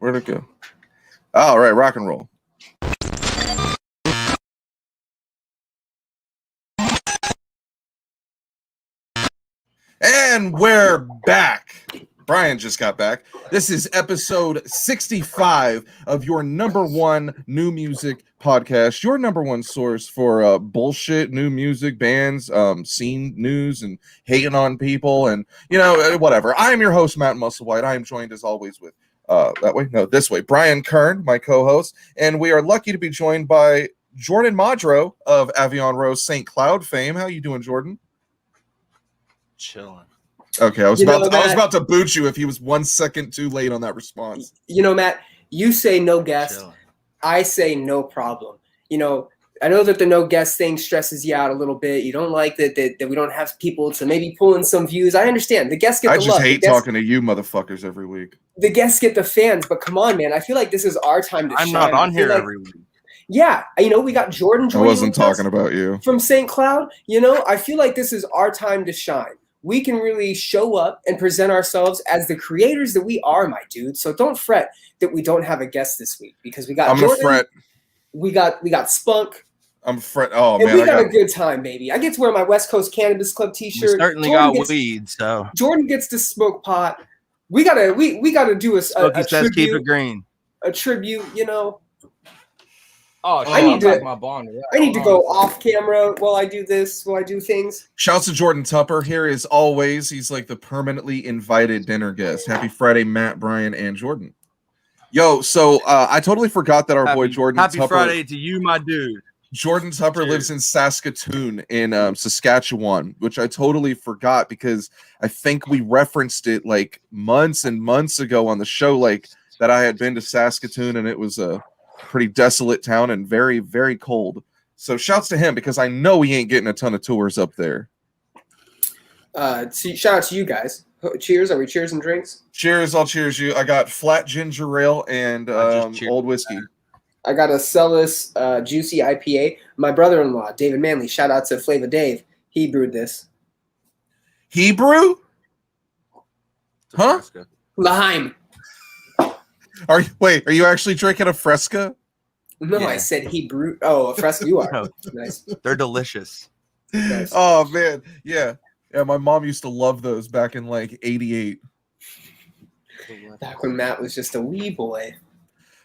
Where'd it go? All right, rock and roll. And we're back. Brian just got back. This is episode 65 of your number one new music podcast, your number one source for bullshit new music, bands, scene news, and hating on people, and whatever. I am your host, Matt Musselwhite. I am joined as always with this way, Bryan Kern, my co-host, and we are lucky to be joined by Jordan Madro of Avion Rose St. Cloud fame. How you doing, Jordan? Chilling. Okay, I was about to boot you if he was 1 second too late on that response. Matt, you say no guest. Chilling. I say no problem. I know that the no guest thing stresses you out a little bit. You don't like that we don't have people to maybe pull in some views. I understand. The guests get the love. I just hate talking to you motherfuckers every week. The guests get the fans, but come on, man. I feel like this is our time to shine. I'm not on here every week. Yeah, we got Jordan. I wasn't talking about you. From St. Cloud. I feel like this is our time to shine. We can really show up and present ourselves as the creators that we are, my dude. So don't fret that we don't have a guest this week because we got I'm Jordan. Gonna fret. We got Spunk. I'm fret. Oh and man, we got a good time, baby. I get to wear my West Coast Cannabis Club T-shirt. We certainly got weed, so Jordan gets to smoke pot. We gotta do a tribute. Keep it green. A tribute, Oh, I need to my bond. I need to go off camera while I do this, while I do things. Shouts to Jordan Tupper here as always. He's like the permanently invited dinner guest. Happy Friday, Matt, Brian, and Jordan. Yo, so I totally forgot that our boy Jordan Happy Tupper. Friday to you, my dude. Jordan Tupper lives in Saskatoon in Saskatchewan, which I totally forgot because I think we referenced it like months and months ago on the show, like that I had been to Saskatoon and it was a pretty desolate town and very, very cold. So shouts to him because I know he ain't getting a ton of tours up there. Shout out to you guys. Cheers. Are we cheers and drinks? Cheers. I'll cheers you. I got flat ginger ale and old whiskey. I got a Celis juicy IPA. My brother-in-law, David Manley, shout out to Flava Dave. He brewed this. Hebrew? Huh? Laheim. Are you actually drinking a Fresca? No, Yeah. I said he brewed. Oh, a Fresca. You are. No. Nice. They're delicious. Nice. Oh man, yeah. My mom used to love those back in like '88. Back when Matt was just a wee boy.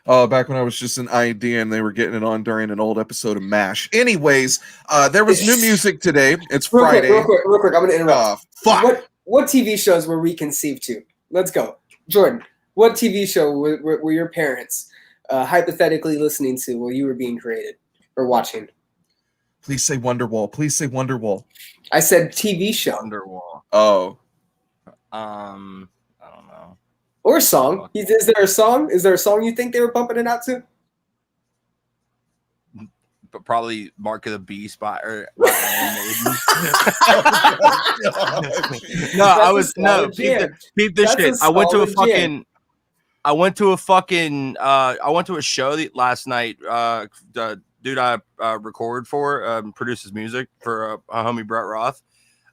Back when I was just an ID and they were getting it on during an old episode of MASH. Anyways, there was new music today. It's Friday. Real quick. I'm gonna interrupt. Fuck. What TV shows were we conceived to? Let's go, Jordan. What TV show were your parents hypothetically listening to while you were being created or watching? Please say Wonderwall. Please say Wonderwall. I said TV show. Wonderwall. Oh. I don't know. Or a song. Is there a song? Is there a song you think they were bumping it out to? But probably Mark of the Beast by Iron Maiden. Peep this shit. I went to a show last night. The dude I record for produces music for a homie Brett Roth.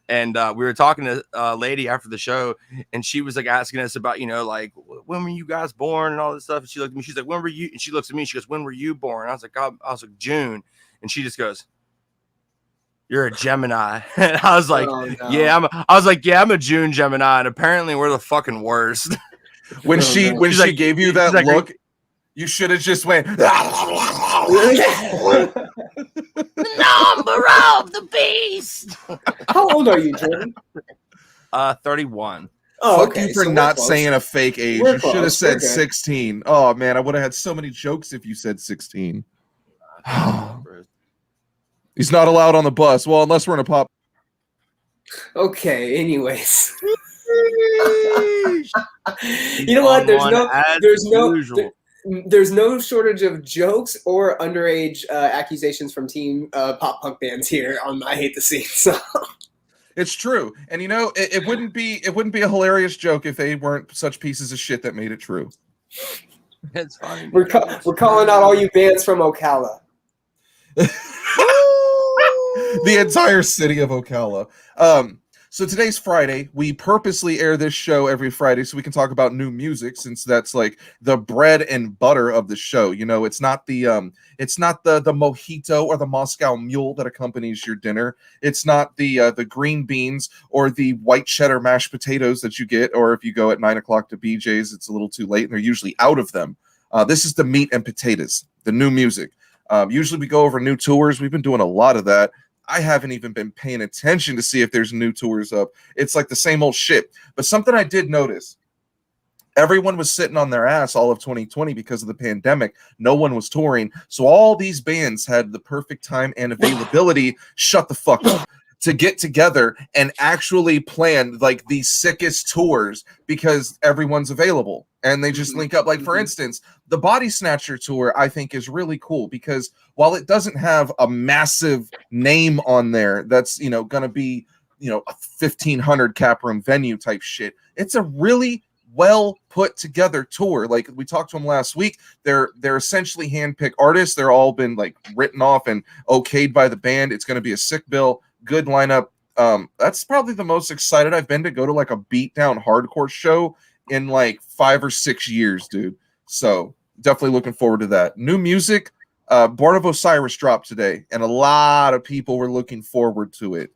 And we were talking to a lady after the show, and she was like asking us about, like, when were you guys born and all this stuff. And she looked at me, she's like, when were you? And she looks at me, she goes, when were you born? I was like, June. And she just goes, you're a Gemini. And I was like, oh, no. yeah, I'm a June Gemini. And apparently we're the fucking worst. When she like, gave you that look, you should have just went. The number of the beast. How old are you, Jordan? 31. Oh, Fuck you for not saying a fake age. You should have said 16. Oh man, I would have had so many jokes if you said 16. He's not allowed on the bus. Well, unless we're in a pop. Okay. You know what? There's no shortage of jokes or underage accusations from teen pop punk bands here on I Hate the Scene. So it's true, and it wouldn't be a hilarious joke if they weren't such pieces of shit that made it true. It's fine. We're calling out all you bands from Ocala. The entire city of Ocala. So today's Friday. We purposely air this show every Friday so we can talk about new music, since that's like the bread and butter of the show. You know, it's not the mojito or the Moscow Mule that accompanies your dinner. It's not the green beans or the white cheddar mashed potatoes that you get, or if you go at 9 o'clock to BJ's, it's a little too late and they're usually out of them. This is the meat and potatoes, the new music. Usually we go over new tours. We've been doing a lot of that. I haven't even been paying attention to see if there's new tours up. It's like the same old shit. But something I did notice, everyone was sitting on their ass all of 2020 because of the pandemic. No one was touring. So all these bands had the perfect time and availability, shut the fuck up, to get together and actually plan like the sickest tours because everyone's available. And they just link up. Like, for instance, the Body Snatcher tour, I think, is really cool because while it doesn't have a massive name on there that's, you know, going to be, you know, a 1,500 cap room venue type shit, it's a really well put together tour. Like, we talked to them last week. They're essentially handpicked artists. They're all been like written off and okayed by the band. It's going to be a sick bill, good lineup. That's probably the most excited I've been to go to like a beatdown hardcore show in like 5 or 6 years, dude. So definitely looking forward to that. New music, Born of Osiris dropped today, and a lot of people were looking forward to it.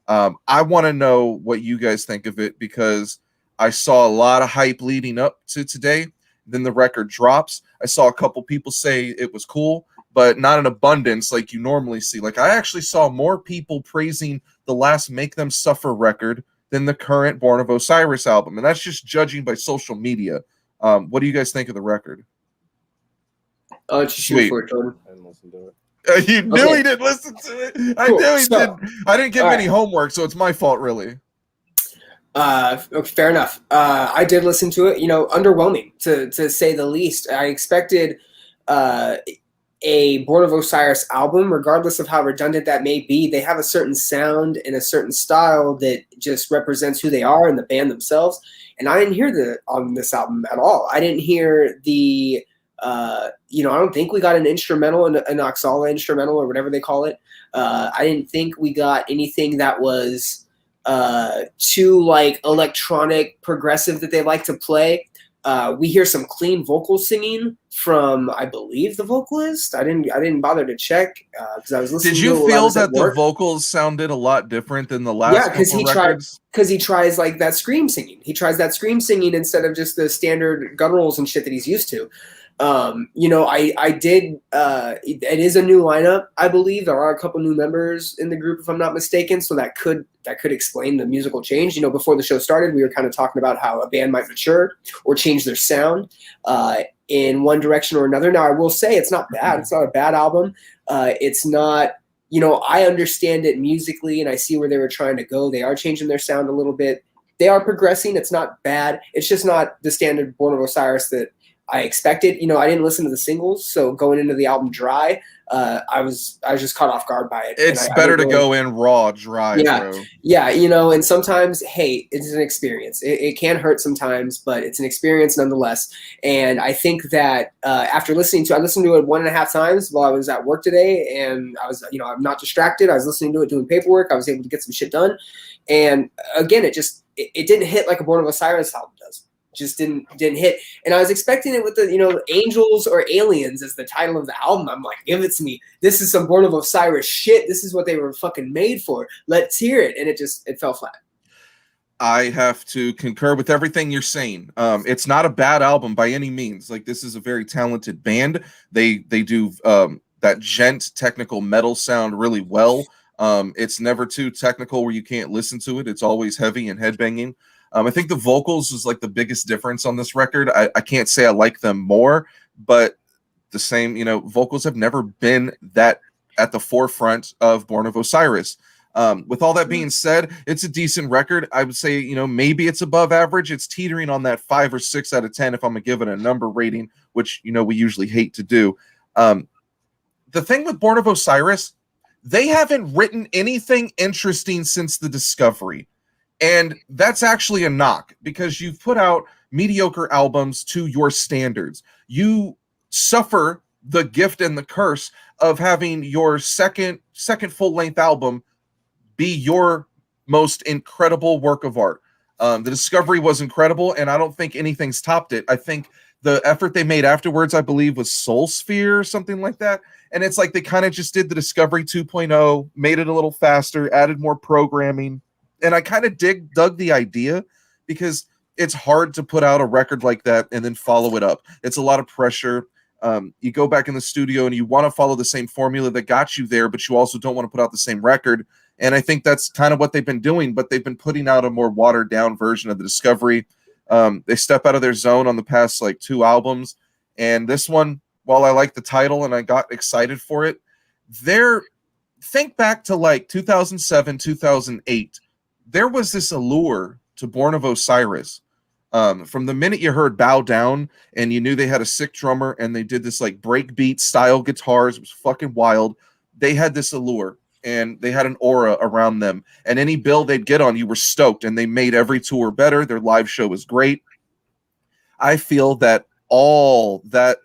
I want to know what you guys think of it because I saw a lot of hype leading up to today. Then the record drops. I saw a couple people say it was cool, but not in abundance like you normally see. Like, I actually saw more people praising the last Make Them Suffer record than the current Born of Osiris album. And that's just judging by social media. What do you guys think of the record? Oh, it's shoot for it, Jordan. I didn't listen to it. You knew he didn't listen to it. Cool. I knew he So, didn't. I didn't give him any right. homework, so it's my fault, really. Fair enough. I did listen to it. You know, underwhelming to say the least. I expected a Born of Osiris album, regardless of how redundant that may be. They have a certain sound and a certain style that just represents who they are and the band themselves. And I didn't hear that on this album at all. I didn't hear the, I don't think we got an instrumental, an Oxala instrumental or whatever they call it. I didn't think we got anything that was too like electronic progressive that they like to play. We hear some clean vocal singing from, I believe, the vocalist. I didn't bother to check because I was listening. Did you feel that the vocals sounded a lot different than the last? Yeah, because he tries like that scream singing. He tries that scream singing instead of just the standard gutturals and shit that he's used to. I did. It is a new lineup, I believe. There are a couple new members in the group, if I'm not mistaken. So that could explain the musical change. You know, before the show started, we were kind of talking about how a band might mature or change their sound in one direction or another. Now, I will say it's not bad. It's not a bad album. It's not. You know, I understand it musically, and I see where they were trying to go. They are changing their sound a little bit. They are progressing. It's not bad. It's just not the standard Born of Osiris that I expected. You know, I didn't listen to the singles, so going into the album dry, I was just caught off guard by it. It's better to go in raw, dry. Yeah, bro. Yeah. You know, and sometimes, hey, it's an experience. It can hurt sometimes, but it's an experience nonetheless. And I think that after I listened to it 1.5 times while I was at work today, and I was, I'm not distracted. I was listening to it, doing paperwork. I was able to get some shit done. And again, it didn't hit like a Born of Osiris album does. Just didn't hit. And I was expecting it with the Angels or Aliens as the title of the album. I'm like, give it to me. This is some Born of Osiris shit. This is what they were fucking made for. Let's hear it. And it fell flat. I have to concur with everything you're saying. It's not a bad album by any means. Like, this is a very talented band. They do that gent technical metal sound really well. It's never too technical where you can't listen to it. It's always heavy and headbanging. I think the vocals is like the biggest difference on this record. I can't say I like them more, but the same, vocals have never been that at the forefront of Born of Osiris. With all that being said, it's a decent record. I would say, maybe it's above average. It's teetering on that 5 or 6 out of 10 if I'm gonna give it a number rating, which, we usually hate to do. The thing with Born of Osiris, they haven't written anything interesting since the discovery. And that's actually a knock because you've put out mediocre albums to your standards. You suffer the gift and the curse of having your second full-length album be your most incredible work of art. The discovery was incredible, and I don't think anything's topped it. I think the effort they made afterwards, I believe, was Soul Sphere or something like that. And it's like they kind of just did the Discovery 2.0, made it a little faster, added more programming. And I kind of dug the idea, because it's hard to put out a record like that and then follow it up. It's a lot of pressure. You go back in the studio and you want to follow the same formula that got you there, but you also don't want to put out the same record. And I think that's kind of what they've been doing, but they've been putting out a more watered down version of the Discovery. They step out of their zone on the past like 2 albums. And this one, while I like the title and I got excited for it, think back to like 2007, 2008. There was this allure to Born of Osiris. From the minute you heard Bow Down and you knew they had a sick drummer and they did this like breakbeat style guitars, it was fucking wild. They had this allure and they had an aura around them, and any bill they'd get on, you were stoked, and they made every tour better. Their live show was great. I feel that all that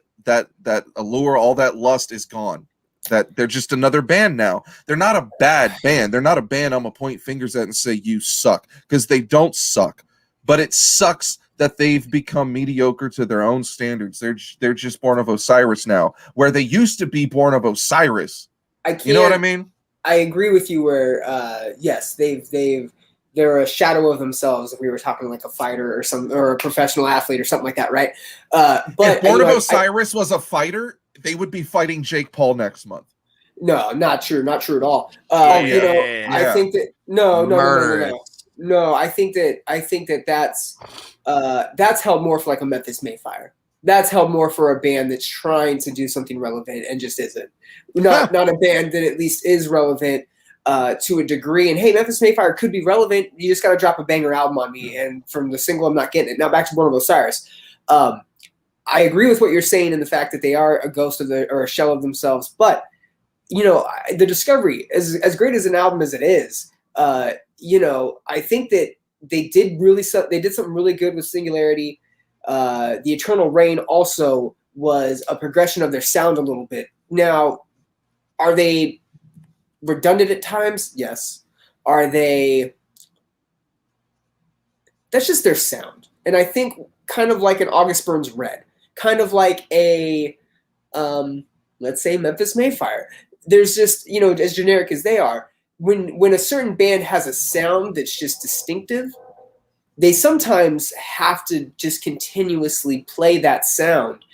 allure, all that lust is gone. That they're just another band now. They're not a bad band. They're not a band I'm gonna point fingers at and say you suck, because they don't suck. But it sucks that they've become mediocre to their own standards. They're just Born of Osiris now, where they used to be Born of Osiris. You know what I mean? I agree with you. Where yes, they're a shadow of themselves. If we were talking like a fighter or a professional athlete or something like that, right? But if Born of Osiris was a fighter, they would be fighting Jake Paul next month. No, not true at all. Yeah. I think that no. I think that that's held more for like a Memphis Mayfire. That's held more for a band that's trying to do something relevant and just isn't. Not a band that at least is relevant to a degree. And hey, Memphis Mayfire could be relevant. You just got to drop a banger album on me, and from the single, I'm not getting it. Now back to Born of Osiris. I agree with what you're saying in the fact that they are a ghost of or a shell of themselves. But the Discovery, as great as an album as it is, I think that they did something really good with Singularity. The Eternal Reign also was a progression of their sound a little bit. Now, are they redundant at times? Yes. Are they? That's just their sound. And I think kind of like an August Burns Red, kind of like a, let's say Memphis Mayfire. There's just, as generic as they are, when a certain band has a sound that's just distinctive, they sometimes have to just continuously play that sound.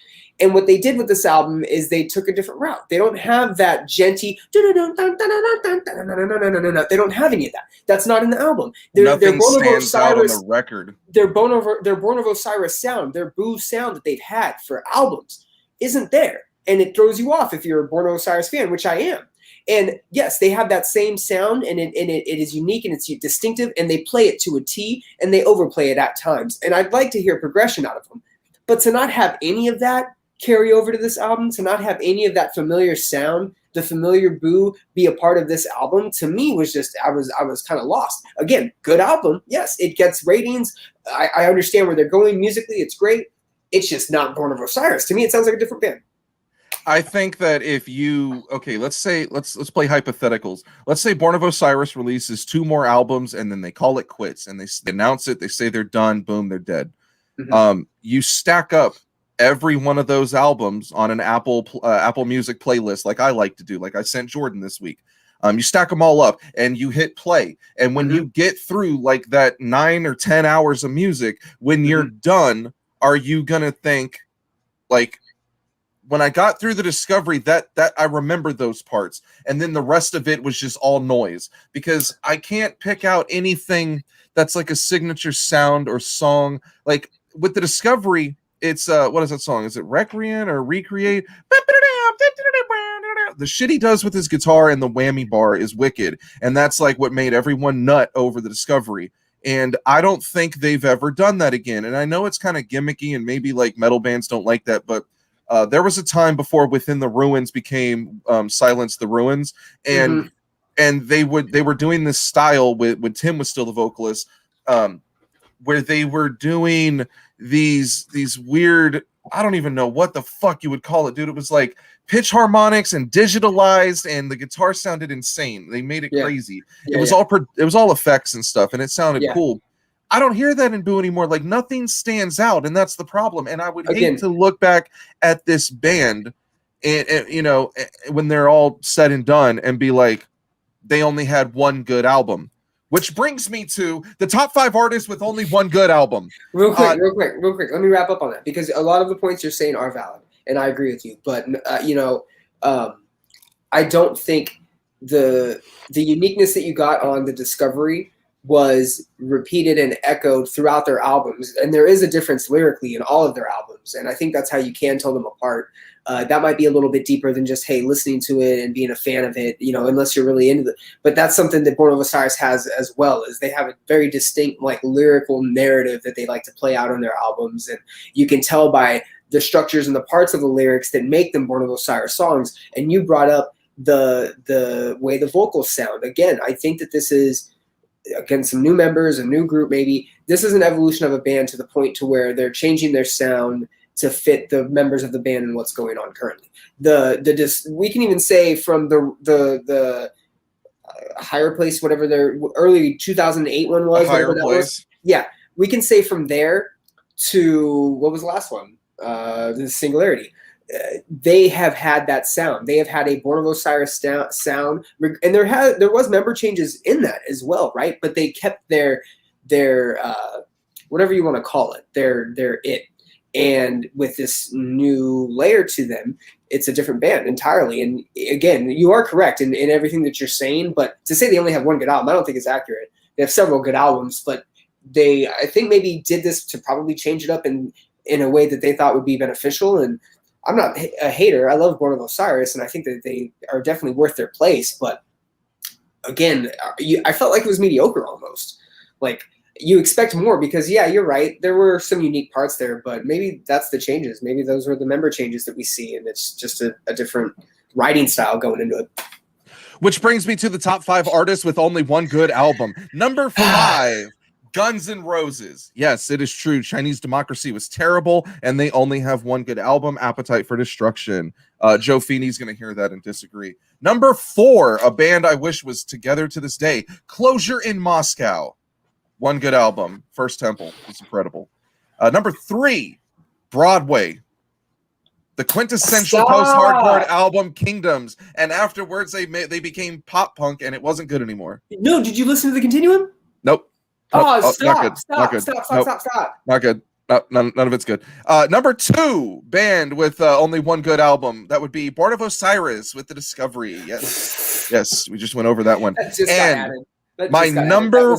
And what they did with this album is they took a different route. They don't have that genty. They don't have any of that. That's not in the album. Nothing stands out on the record. Their Born of Osiris sound, their Boo sound that they've had for albums, isn't there, and it throws you off if you're a Born of Osiris fan, which I am. And yes, they have that same sound, and it is unique and it's distinctive, and they play it to a T, and they overplay it at times. And I'd like to hear progression out of them, but to not have any of that carry over to this album, to not have any of that familiar sound, the familiar Boo, be a part of this album, to me was just I was kind of lost. Again, good album, yes, it gets ratings. I understand where they're going musically, it's great. It's just not Born of Osiris. To me, it sounds like a different band. I think that let's play hypotheticals. Let's say Born of Osiris releases 2 more albums and then they call it quits and they announce it. They say they're done. Boom, they're dead. Mm-hmm. You stack up every one of those albums on an Apple Music playlist, like I like to do, like I sent Jordan this week. You stack them all up and you hit play. And when you get through like that 9 or 10 hours of music, when you're done, are you gonna think like, when I got through the Discovery, that I remember those parts, and then the rest of it was just all noise, because I can't pick out anything that's like a signature sound or song. Like with the Discovery, it's what is that song? Is it Requiem or Recreate? The shit he does with his guitar and the whammy bar is wicked, and that's like what made everyone nut over the Discovery. And I don't think they've ever done that again. And I know it's kind of gimmicky, and maybe like metal bands don't like that, but there was a time before Within the Ruins became Silence the Ruins, and they were doing this style when Tim was still the vocalist, where they were doing these weird I don't even know what the fuck you would call it, dude. It was like pitch harmonics and digitalized, and the guitar sounded insane. They made it crazy. Yeah, it was all effects and stuff, and it sounded Yeah. cool. I don't hear that in Boo anymore. Like, nothing stands out, and that's the problem. And I would hate to look back at this band, and you know, when they're all said and done, and be like, they only had one good album. Which brings me to the top 5 artists with only one good album. Real quick. Let me wrap up on that, because a lot of the points you're saying are valid, and I agree with you. But I don't think the uniqueness that you got on the Discovery was repeated and echoed throughout their albums, and there is a difference lyrically in all of their albums, and I think that's how you can tell them apart. That might be a little bit deeper than just, hey, listening to it and being a fan of it, you know, unless you're really into it. But that's something that Born of Osiris has as well, is they have a very distinct, like, lyrical narrative that they like to play out on their albums. And you can tell by the structures and the parts of the lyrics that make them Born of Osiris songs. And you brought up the way the vocals sound. Again, I think that this is, again, some new members, a new group maybe. This is an evolution of a band to the point to where they're changing their sound to fit the members of the band and what's going on currently. We can even say from the Higher Place, whatever their early 2008 one was. Higher Place. Yeah, we can say from there to, what was the last one? The Singularity. They have had that sound. They have had a Born of Osiris sound, and there was member changes in that as well, right? But they kept their whatever you want to call it, their it. And with this new layer to them, it's a different band entirely. And again, you are correct in everything that you're saying, but to say they only have one good album, I don't think it's accurate. They have several good albums, but I think maybe did this to probably change it up in a way that they thought would be beneficial. And I'm not a hater. I love Born of Osiris, and I think that they are definitely worth their place. But again, I felt like it was mediocre almost. Like, you expect more because, yeah, you're right. There were some unique parts there, but maybe that's the changes. Maybe those were the member changes that we see, and it's just a different writing style going into it. Which brings me to the top 5 artists with only one good album. Number 5, Guns N' Roses. Yes, it is true. Chinese Democracy was terrible, and they only have one good album, Appetite for Destruction. Joe Feeney's going to hear that and disagree. Number 4, a band I wish was together to this day, Closure in Moscow. One good album, First Temple. It's incredible. Number 3, Broadway. The quintessential post-hardcore album, Kingdoms. And afterwards, they became pop punk, and it wasn't good anymore. No, did you listen to the Continuum? Nope. Oh, Stop. Stop. Not good. None of it's good. Number 2, band with only one good album. That would be Born of Osiris with The Discovery. Yes, we just went over that one. My number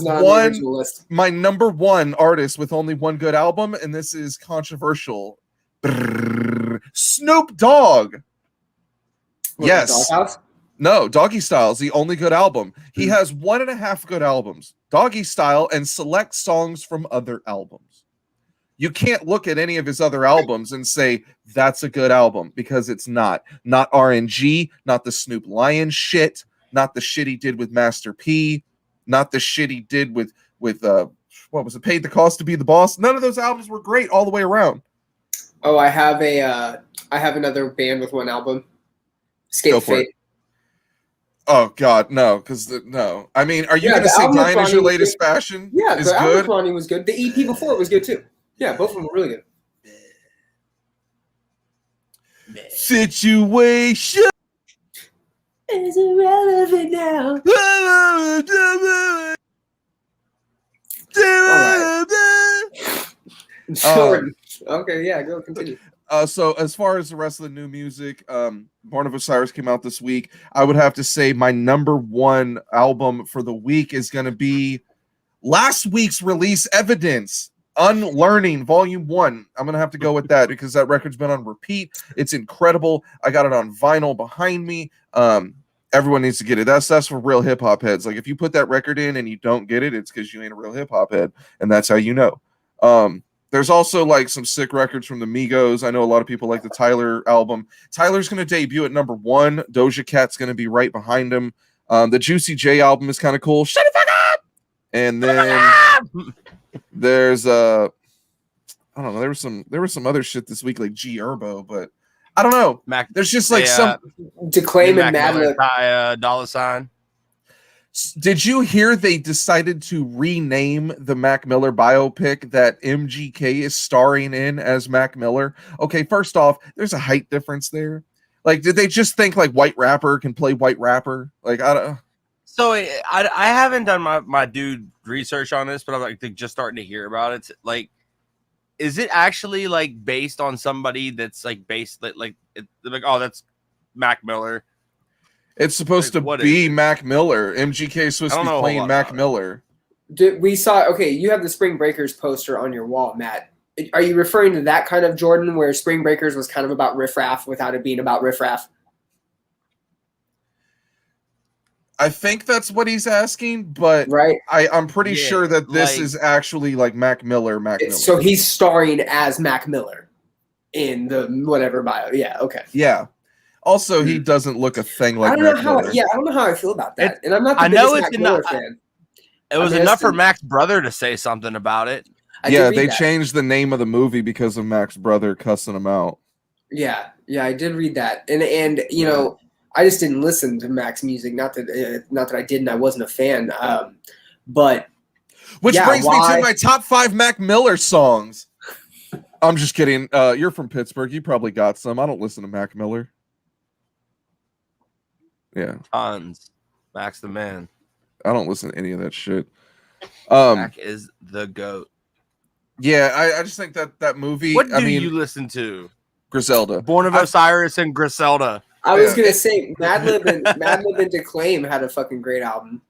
one artist with only one good album, and this is controversial. Snoop Dogg. Yes. No, Doggy Style is the only good album. He has 1.5 good albums. Doggy Style and select songs from other albums. You can't look at any of his other albums and say that's a good album, because it's not. Not RNG, not the Snoop Lion shit, not the shit he did with Master P, not the shit he did with what was it, Paid the Cost to Be the Boss. None of those albums were great all the way around. Oh, I have another band with one album. Escape Fate. Oh God, no, because no. I mean, are you going to say Dying Is Your Latest Fashion? Yeah, is the good? album Ronnie was good. The EP before it was good too. Yeah, both of them were really good. Situation is irrelevant now. Jordan. Okay, yeah, go continue. So as far as the rest of the new music, Born of Osiris came out this week. I would have to say my number 1 album for the week is going to be last week's release, Evidence, Unlearning, Volume 1. I'm going to have to go with that because that record's been on repeat. It's incredible. I got it on vinyl behind me. Everyone needs to get it. That's for real hip-hop heads. Like, if you put that record in and you don't get it, it's because you ain't a real hip-hop head, and that's how you know. There's also like some sick records from the Migos. I know a lot of people like the Tyler album. Tyler's going to debut at number 1. Doja Cat's going to be right behind him. The Juicy J album is kind of cool. Shut the fuck up! And then there's I don't know. There was some other shit this week like G Herbo, but I don't know. There's just like some Declaim and Madlib. Dollar sign. Did you hear they decided to rename the Mac Miller biopic that MGK is starring in as Mac Miller? Okay, first off, there's a height difference there. Like, did they just think like white rapper can play white rapper? Like, I don't. So I haven't done my dude research on this, but I'm like just starting to hear about it. Like, is it actually like based on somebody that's like based like oh, that's Mac Miller? It's supposed to be Mac Miller. MGK is supposed to be playing Mac Miller. We saw. Okay, you have the Spring Breakers poster on your wall, Matt. Are you referring to that kind of Jordan, where Spring Breakers was kind of about riffraff without it being about riffraff? I think that's what he's asking, but right. I'm pretty sure that this is actually like Mac Miller. So he's starring as Mac Miller in the whatever bio. Yeah. Okay. Yeah. Also, he doesn't look a thing like. I don't know how. Yeah, I don't know how I feel about that. And I'm not the biggest Mac Miller fan. It was enough for Mac's brother to say something about it. Yeah, they changed the name of the movie because of Mac's brother cussing him out. Yeah, I did read that, and you know, I just didn't listen to Mac's music. Not that I didn't. I wasn't a fan. But which brings me to my top 5 Mac Miller songs. I'm just kidding. You're from Pittsburgh. You probably got some. I don't listen to Mac Miller. Yeah, tons. Mac's the man. I don't listen to any of that shit. Mac is the GOAT. Yeah, I just think that movie. What do you listen to? Griselda, Born of Osiris, and Griselda. I was gonna say Madlib and Declaim had a fucking great album.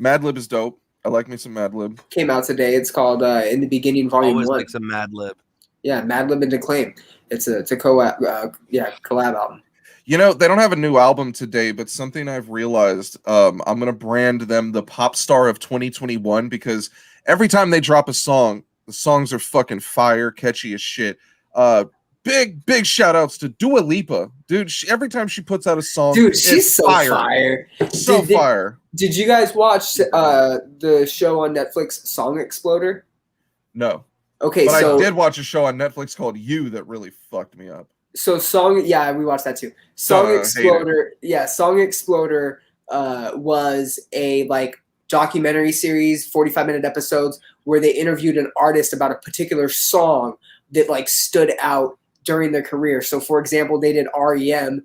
Madlib is dope. I like me some Madlib. Came out today. It's called In the Beginning Volume 1. Always like some Madlib. Yeah, Madlib and Declaim. It's a collab album. You know, they don't have a new album today, but something I've realized, I'm going to brand them the pop star of 2021 because every time they drop a song, the songs are fucking fire, catchy as shit. Big shout outs to Dua Lipa. Dude, every time she puts out a song, dude, she's so fire. So fire. Did you guys watch the show on Netflix, Song Exploder? No. Okay, but I did watch a show on Netflix called You that really fucked me up. So we watched that too. Song Exploder was a like documentary series, 45-minute episodes where they interviewed an artist about a particular song that like stood out during their career. So for example, they did REM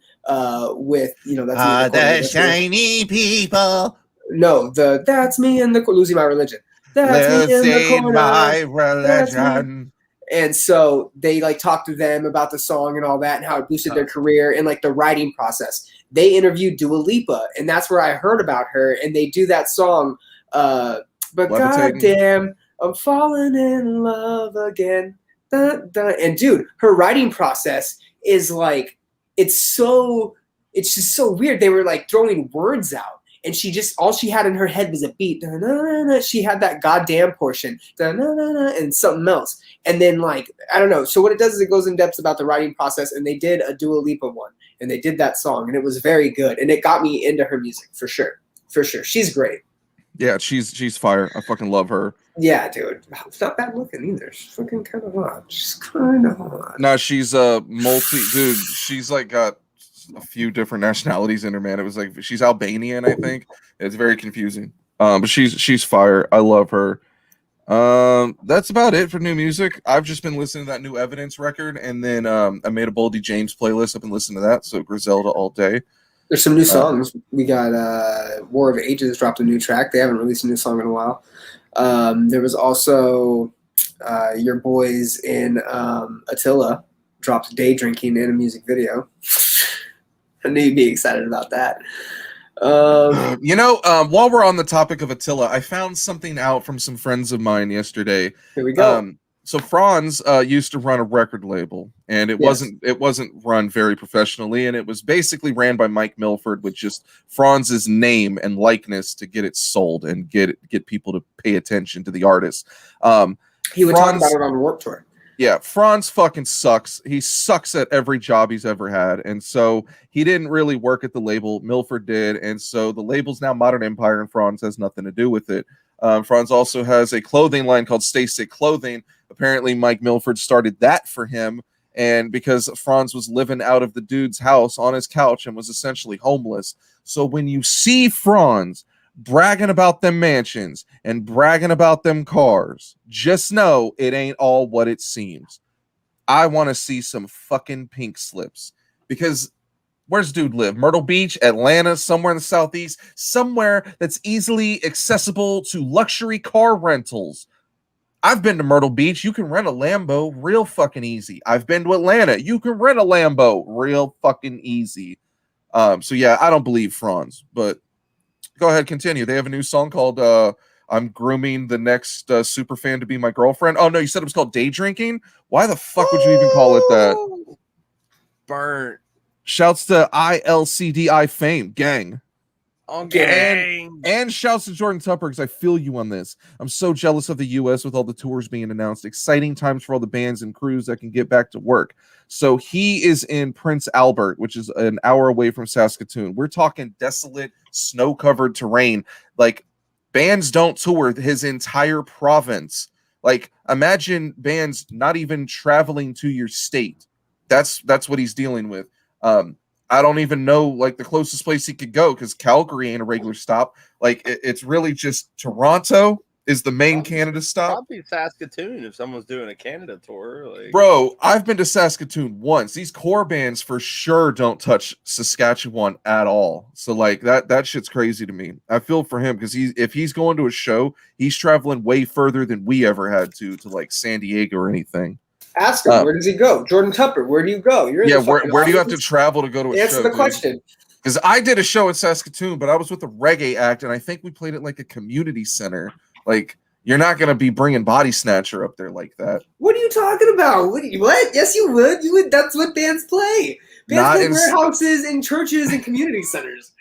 with that's the shiny people. No, that's me in the losing my religion. That's me in the corner. My religion. And so they like talked to them about the song and all that and how it boosted their career and like the writing process. They interviewed Dua Lipa, and that's where I heard about her. And they do that song, but goddamn, I'm falling in love again. Dun, dun. And dude, her writing process is like it's just so weird. They were like throwing words out. And all she had in her head was a beat. Da-na-na-na. She had that goddamn portion. Da-na-na-na, and something else. And then, like, I don't know. So what it does is it goes in depth about the writing process. And they did a Dua Lipa one. And they did that song. And it was very good. And it got me into her music, for sure. For sure. She's great. Yeah, she's fire. I fucking love her. Yeah, dude. It's not bad looking either. She's fucking kind of hot. She's kind of hot. No, she's dude. She's like got a few different nationalities in her, man. It was like she's Albanian, I think. It's very confusing. But she's fire. I love her. That's about it for new music. I've just been listening to that new Evidence record, and then I made a Boldy James playlist. I've been listening to that, so Griselda all day. There's some new songs. We got War of Ages dropped a new track. They haven't released a new song in a while. There was also your boys in Attila dropped Day Drinking in a music video. I knew you'd be excited about that. While we're on the topic of Attila, I found something out from some friends of mine yesterday. Here we go. So Franz used to run a record label, and it wasn't run very professionally, and it was basically ran by Mike Milford with just Franz's name and likeness to get it sold and get people to pay attention to the artist. He would talk about it on the Warped Tour. Yeah, Franz fucking sucks. He sucks at every job he's ever had. And so he didn't really work at the label. Milford did. And so the label's now Modern Empire, and Franz has nothing to do with it. Franz also has a clothing line called Stay Sick Clothing. Apparently, Mike Milford started that for him. And because Franz was living out of the dude's house on his couch and was essentially homeless. So when you see Franz bragging about them mansions and bragging about them cars, just know it ain't all what it seems. I want to see some fucking pink slips, because where's dude live? Myrtle Beach, Atlanta, somewhere in the Southeast, somewhere that's easily accessible to luxury car rentals. I've been to Myrtle Beach. You can rent a Lambo real fucking easy. I've been to Atlanta. You can rent a Lambo real fucking easy. So yeah, I don't believe Franz, but go ahead, continue. They have a new song called I'm grooming the next super fan to be my girlfriend. Oh no, you said it was called Day Drinking? Why the fuck would you even call it that? Burnt. Shouts to ILCDI fame, gang. On gang. And shouts to Jordan Tupper, because I feel you on this. I'm so jealous of the US with all the tours being announced. Exciting times for all the bands and crews that can get back to work. So he is in Prince Albert, which is an hour away from Saskatoon. We're talking desolate, snow-covered terrain. Like, bands don't tour his entire province. Like, imagine bands not even traveling to your state. That's what he's dealing with. I don't even know, like, the closest place he could go, because Calgary ain't a regular stop. Like, it's really just Toronto is the main Canada stop. Probably Saskatoon if someone's doing a Canada tour. Like, bro, I've been to Saskatoon once. These core bands for sure don't touch Saskatchewan at all. So like that shit's crazy to me. I feel for him, because if he's going to a show, he's traveling way further than we ever had to like San Diego or anything. Ask him, where does he go? Jordan Tupper, where do you go? You're where do you have to travel to go to a show? Answer the question. Because I did a show in Saskatoon, but I was with a reggae act, and I think we played it like a community center. Like, you're not going to be bringing Body Snatcher up there like that. What are you talking about? What? Yes, you would. You would. That's what bands play. Bands play warehouses and churches and community centers.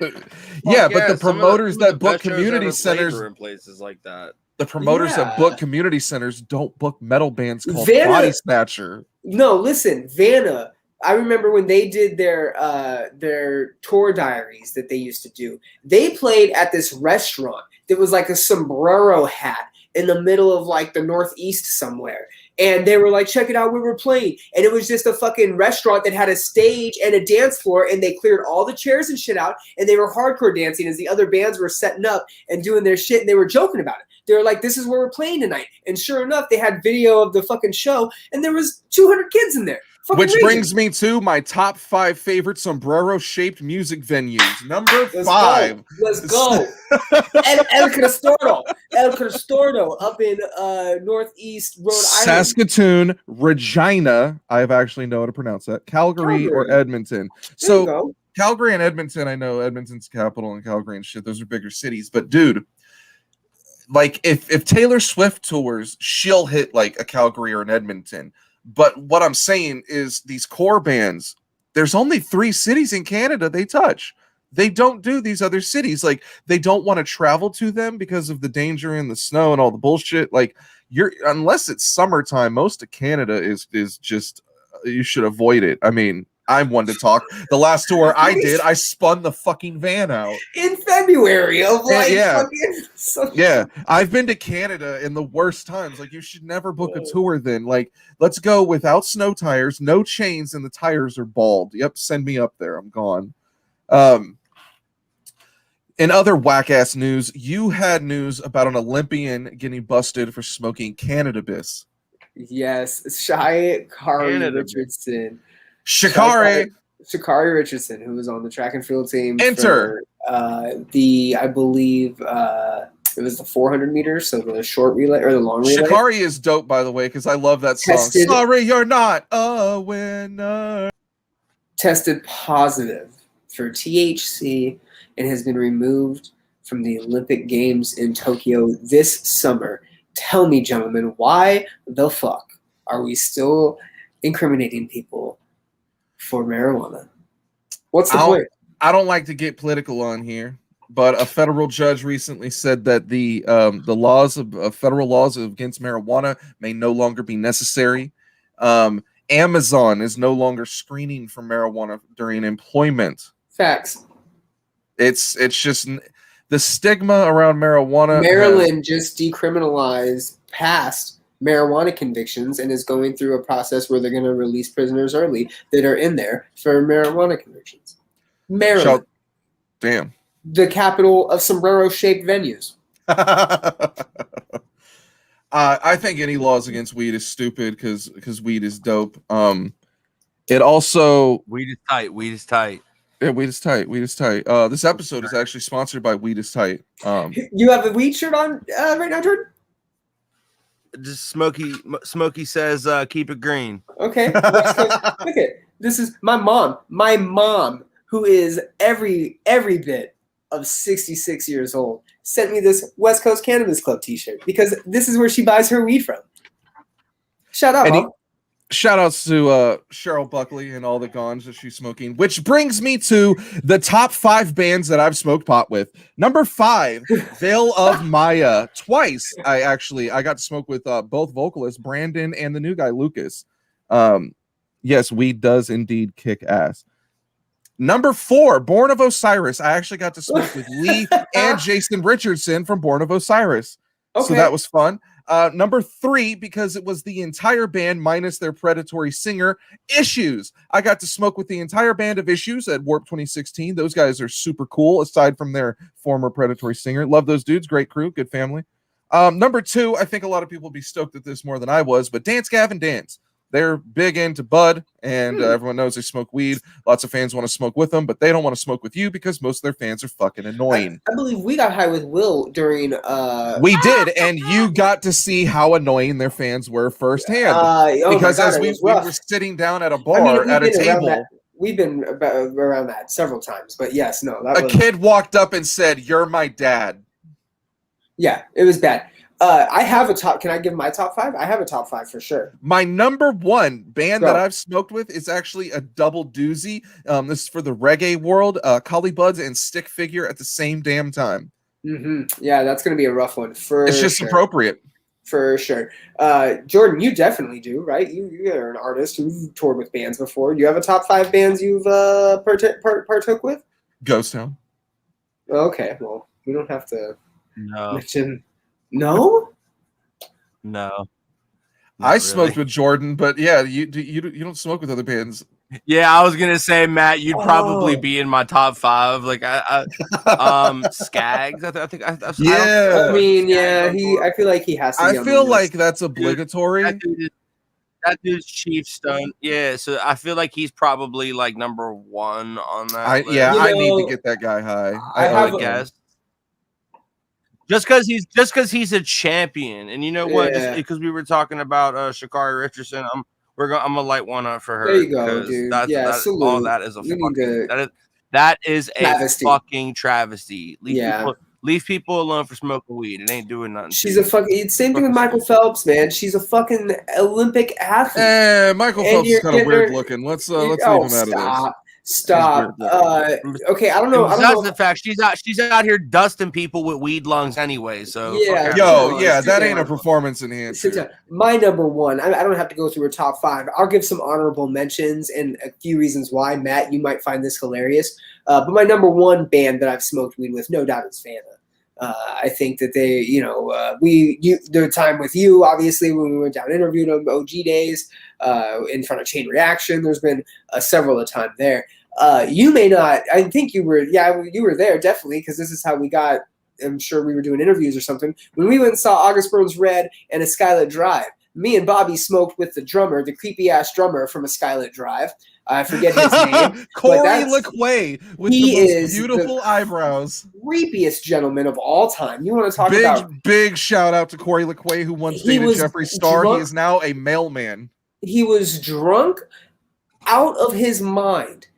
Yeah, but the promoters that book community centers in places like that. The promoters that book community centers don't book metal bands called Body Snatcher. No, listen, Vanna. I remember when they did their tour diaries that they used to do. They played at this restaurant that was like a sombrero hat in the middle of like the Northeast somewhere. And they were like, check it out, we were playing. And it was just a fucking restaurant that had a stage and a dance floor, and they cleared all the chairs and shit out, and they were hardcore dancing as the other bands were setting up and doing their shit, and they were joking about it. They were like, this is where we're playing tonight. And sure enough, they had video of the fucking show, and there was 200 kids in there. Which brings me to my top 5 favorite sombrero-shaped music venues. Number 5. Let's go. El Cristordo up in Northeast Rhode Island. Saskatoon, Regina. I actually know how to pronounce that. Calgary. Or Edmonton. So Calgary and Edmonton, I know Edmonton's capital and Calgary and shit. Those are bigger cities. But dude, like if Taylor Swift tours, she'll hit like a Calgary or an Edmonton. But what I'm saying is these core bands, there's only 3 cities in Canada they touch. They don't do these other cities. Like, they don't want to travel to them because of the danger and the snow and all the bullshit. Like, unless it's summertime, most of Canada is just, you should avoid it. I mean, I'm one to talk. The last tour I did, I spun the fucking van out in February of like yeah. I've been to Canada in the worst times. Like, you should never book a tour then. Like, let's go without snow tires, no chains, and the tires are bald. Yep, send me up there. I'm gone. In other whack-ass news, you had news about an Olympian getting busted for smoking cannabis. Yes, Sha'Carri Richardson. Sha'Carri Richardson, who was on the track and field team. Enter. I believe it was the 400 meters, so the short relay or the long relay. Sha'Carri is dope, by the way, because I love that song. Sorry, you're not a winner. Tested positive for THC and has been removed from the Olympic Games in Tokyo this summer. Tell me, gentlemen, why the fuck are we still incriminating people for marijuana? What's the point? I don't like to get political on here, but a federal judge recently said that the laws of federal laws against marijuana may no longer be necessary. Amazon is no longer screening for marijuana during employment. Facts. It's just the stigma around marijuana. Maryland just decriminalized past marijuana convictions and is going through a process where they're going to release prisoners early that are in there for marijuana convictions. Maryland, damn, the capital of sombrero-shaped venues. I think any laws against weed is stupid because weed is dope. It also weed is tight. Weed is tight. Yeah, weed is tight. Weed is tight. This episode is actually sponsored by Weed is Tight. You have a weed shirt on right now, Jordan? Just Smokey says, keep it green. Okay. Okay. This is my mom. My mom, who is every bit of 66 years old, sent me this West Coast Cannabis Club t-shirt because this is where she buys her weed from. Shout out, Mom. Shout outs to Cheryl Buckley and all the ganj that she's smoking, which brings me to the top 5 bands that I've smoked pot with. Number 5, Veil of Maya. Twice, I got to smoke with both vocalists, Brandon and the new guy, Lucas. Yes, weed does indeed kick ass. Number 4, Born of Osiris. I actually got to smoke with Lee and Jason Richardson from Born of Osiris. Okay. So that was fun. Number 3, because it was the entire band minus their predatory singer, Issues. I got to smoke with the entire band of Issues at Warp 2016. Those guys are super cool, aside from their former predatory singer. Love those dudes. Great crew. Good family. Number 2, I think a lot of people will be stoked at this more than I was, but Dance Gavin Dance. They're big into bud, and everyone knows they smoke weed. Lots of fans want to smoke with them, but they don't want to smoke with you because most of their fans are fucking annoying. I believe we got high with Will during... We did, and you got to see how annoying their fans were firsthand. Because as we were sitting down at a bar, at a table... We've been around that several times, but yes, no. Kid walked up and said, "You're my dad." Yeah, it was bad. I have a top. Can I give my top 5? I have a top 5 for sure. My number 1 band that I've smoked with is actually a double doozy. This is for the reggae world. Collie Buds and Stick Figure at the same damn time. Yeah, that's going to be a rough one. It's just appropriate. For sure. Jordan, you definitely do, right? You are an artist who's toured with bands before. Do you have a top 5 bands you've partook with? Ghost Town. Okay, well, we don't have to mention... No. I smoked with Jordan, but yeah, you don't smoke with other bands. Yeah, I was gonna say, Matt, you'd probably be in my top 5. Like, Skaggs. I think. I mean, yeah, I feel like he has to. I feel like that's obligatory. That dude's Chief Stone. Yeah, so I feel like he's probably like number 1 on that. I need to get that guy high. I guess. Just because he's a champion, and you know what? Just because we were talking about Sha'Carri Richardson, I'm gonna light one up for her. There you go, dude. That is a fucking that is a travesty. Fucking travesty. Leave people alone for smoking weed. It ain't doing nothing. She's a fucking same thing with Michael Phelps, man. She's a fucking Olympic athlete. Michael Phelps is kind of weird looking. Let's leave him out of this. Stop. Okay, I don't know. Besides the fact she's out here dusting people with weed lungs anyway. So that ain't a performance enhancer. My number 1. I don't have to go through a top 5. I'll give some honorable mentions and a few reasons why. Matt, you might find this hilarious. But my number 1 band that I've smoked weed with, no doubt, is Fanta. I think that they, their time with you, obviously, when we went down and interviewed them, OG days, in front of Chain Reaction. There's been several a time there. You may not. I think you were. Yeah, you were there definitely because this is how we got. I'm sure we were doing interviews or something when we went and saw August Burns Red and A Skylit Drive. Me and Bobby smoked with the drummer, the creepy ass drummer from A Skylit Drive. I forget his name. Corey LeQuay with the most beautiful eyebrows. Creepiest gentleman of all time. You want to talk about big shout out to Corey LeQuay, who once dated Jeffree Star. He is now a mailman. He was drunk out of his mind.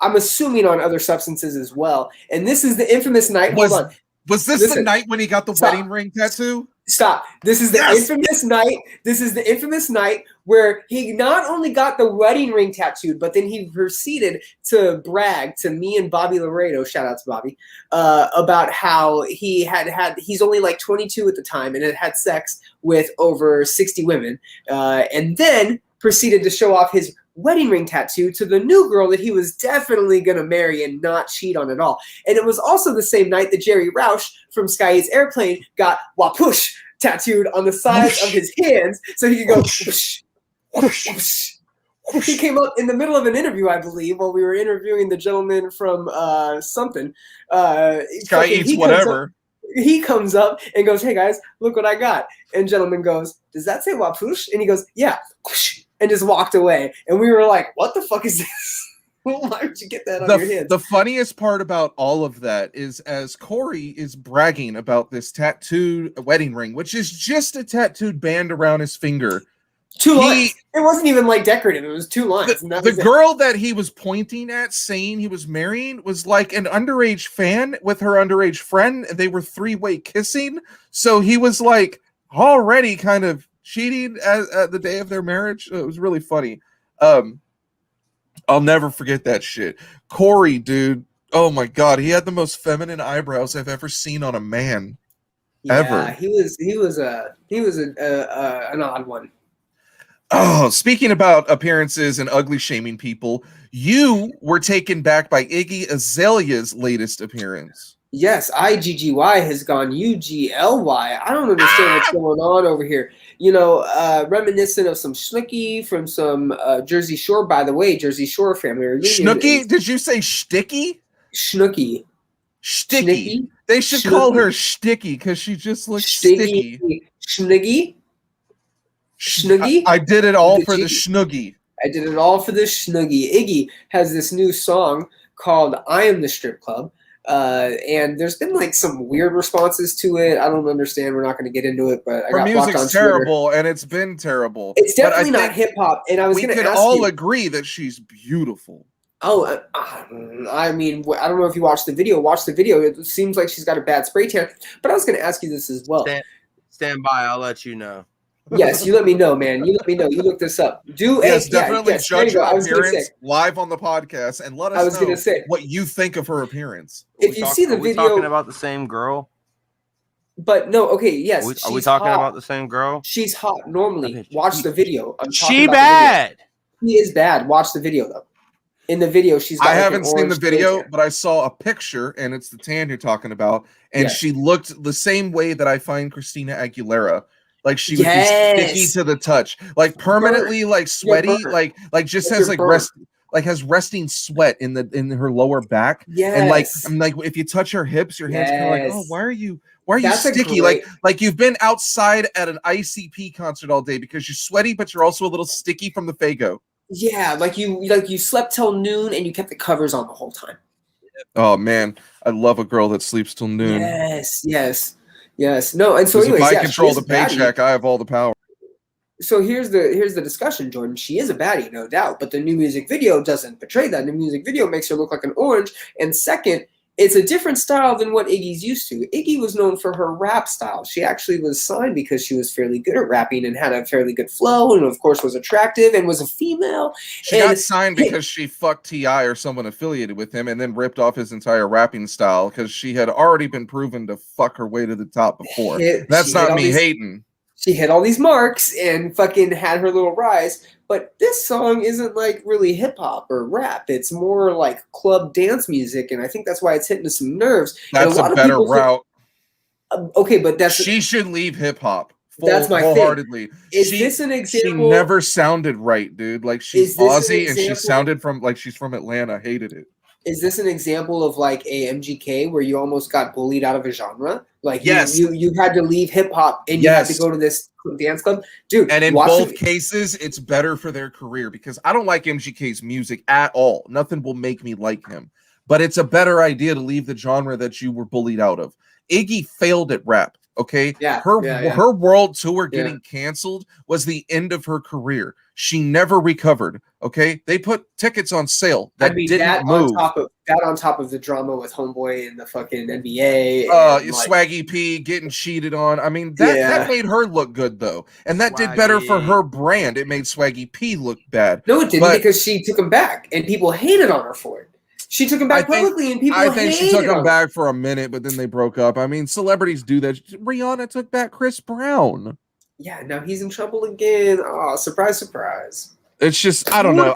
I'm assuming on other substances as well. And this is the infamous night. Hold on. Was this the night when he got the wedding ring tattoo? Stop. This is the infamous night. This is the infamous night where he not only got the wedding ring tattooed, but then he proceeded to brag to me and Bobby Laredo, shout out to Bobby, about how he's only like 22 at the time and had sex with over 60 women. And then proceeded to show off his wedding ring tattoo to the new girl that he was definitely going to marry and not cheat on at all. And it was also the same night that Jerry Roush from Sky Eats Airplane got Wapush tattooed on the sides of his hands so he could go whoosh, whoosh, whoosh. He came up in the middle of an interview, I believe, while we were interviewing the gentleman from something. Sky Eats whatever. He comes up and goes, "Hey guys, look what I got." And gentleman goes, "Does that say Wapush?" And he goes, "Yeah," and just walked away. And we were like, "What the fuck is this? Why would you get that on your hands?" The funniest part about all of that is as Corey is bragging about this tattooed wedding ring, which is just a tattooed band around his finger. 2 lines. It wasn't even like decorative. It was 2 lines. The girl that he was pointing at saying he was marrying was like an underage fan with her underage friend. And they were 3-way kissing. So he was like already kind of cheating at the day of their marriage. It was really funny. I'll never forget that shit. Corey, dude. Oh my God. He had the most feminine eyebrows I've ever seen on a man. Ever. He was an odd one. Oh, speaking about appearances and ugly shaming people, you were taken back by Iggy Azalea's latest appearance. Yes, IGGY has gone UGLY. I don't understand what's going on over here. You know, reminiscent of some Snooki from some Jersey Shore. By the way, Jersey Shore family reunion. Snooki? Did you say Sticky? Snooki. Sticky. They should call her Sticky because she just looks sticky. Snoogie. Snoogie? I did it all for the Snoogie. I did it all for the Snoogie. Iggy has this new song called I Am the Strip Club. And there's been like some weird responses to it. I don't understand. We're not going to get into it, but I got blocked on Twitter. Terrible, and it's been terrible. It's definitely not hip hop. And I was going to ask you. We could all agree that she's beautiful. Oh, I mean, I don't know if you watched the video. Watch the video. It seems like she's got a bad spray tan. But I was going to ask you this as well. Stand by. I'll let you know. Yes, you let me know, man. You let me know. You look this up. Definitely judge her appearance live on the podcast and let us know what you think of her appearance. If you see the video, are we talking about the same girl? But no, okay, yes. Are we talking about the same girl? She's hot normally. Watch the video. She bad. She is bad. Watch the video though. In the video, she's got I haven't seen the video, but I saw a picture, and it's the tan you're talking about, and she looked the same way that I find Christina Aguilera. Like she would be sticky to the touch, like permanently, like sweaty, like just has like has resting sweat in her lower back. And like I'm like, if you touch her hips, your hands kind of like, oh, why are you sticky? Like you've been outside at an ICP concert all day because you're sweaty, but you're also a little sticky from the Faygo. Yeah, like you slept till noon and you kept the covers on the whole time. Oh man, I love a girl that sleeps till noon. Yes. No, and so anyways, if I control the paycheck, I have all the power. So here's the discussion, Jordan. She is a baddie, no doubt, but the new music video doesn't portray that. The music video makes her look like an orange. And second, it's a different style than what Iggy's used to. Iggy was known for her rap style. She actually was signed because she was fairly good at rapping and had a fairly good flow and, of course, was attractive and was a female. She got signed because she fucked T.I. or someone affiliated with him and then ripped off his entire rapping style because she had already been proven to fuck her way to the top before. That's not me hating. She hit all these marks and fucking had her little rise. But this song isn't like really hip hop or rap. It's more like club dance music, and I think that's why it's hitting some nerves. That's a better route. Okay, but she should leave hip hop. That's my wholeheartedly. Is this an example? She never sounded right, dude. Like she's Aussie and she sounded like she's from Atlanta. I hated it. Is this an example of like a MGK where you almost got bullied out of a genre? Like you had to leave hip hop and you had to go to this dance club, dude. And in both cases, it's better for their career because I don't like MGK's music at all. Nothing will make me like him, but it's a better idea to leave the genre that you were bullied out of. Iggy failed at rap. Okay. Her world tour getting canceled was the end of her career. She never recovered. Okay. They put tickets on sale that didn't move. On top of the drama with Homeboy and the fucking NBA. Swaggy P getting cheated on. I mean, that made her look good though. And that did better for her brand. It made Swaggy P look bad. No, it didn't because she took him back and people hated on her for it. She took him back publicly, and people. I think she took him back for a minute, but then they broke up. I mean, celebrities do that. Rihanna took back Chris Brown. Yeah, now he's in trouble again. Oh, surprise, surprise. It's just, I don't know.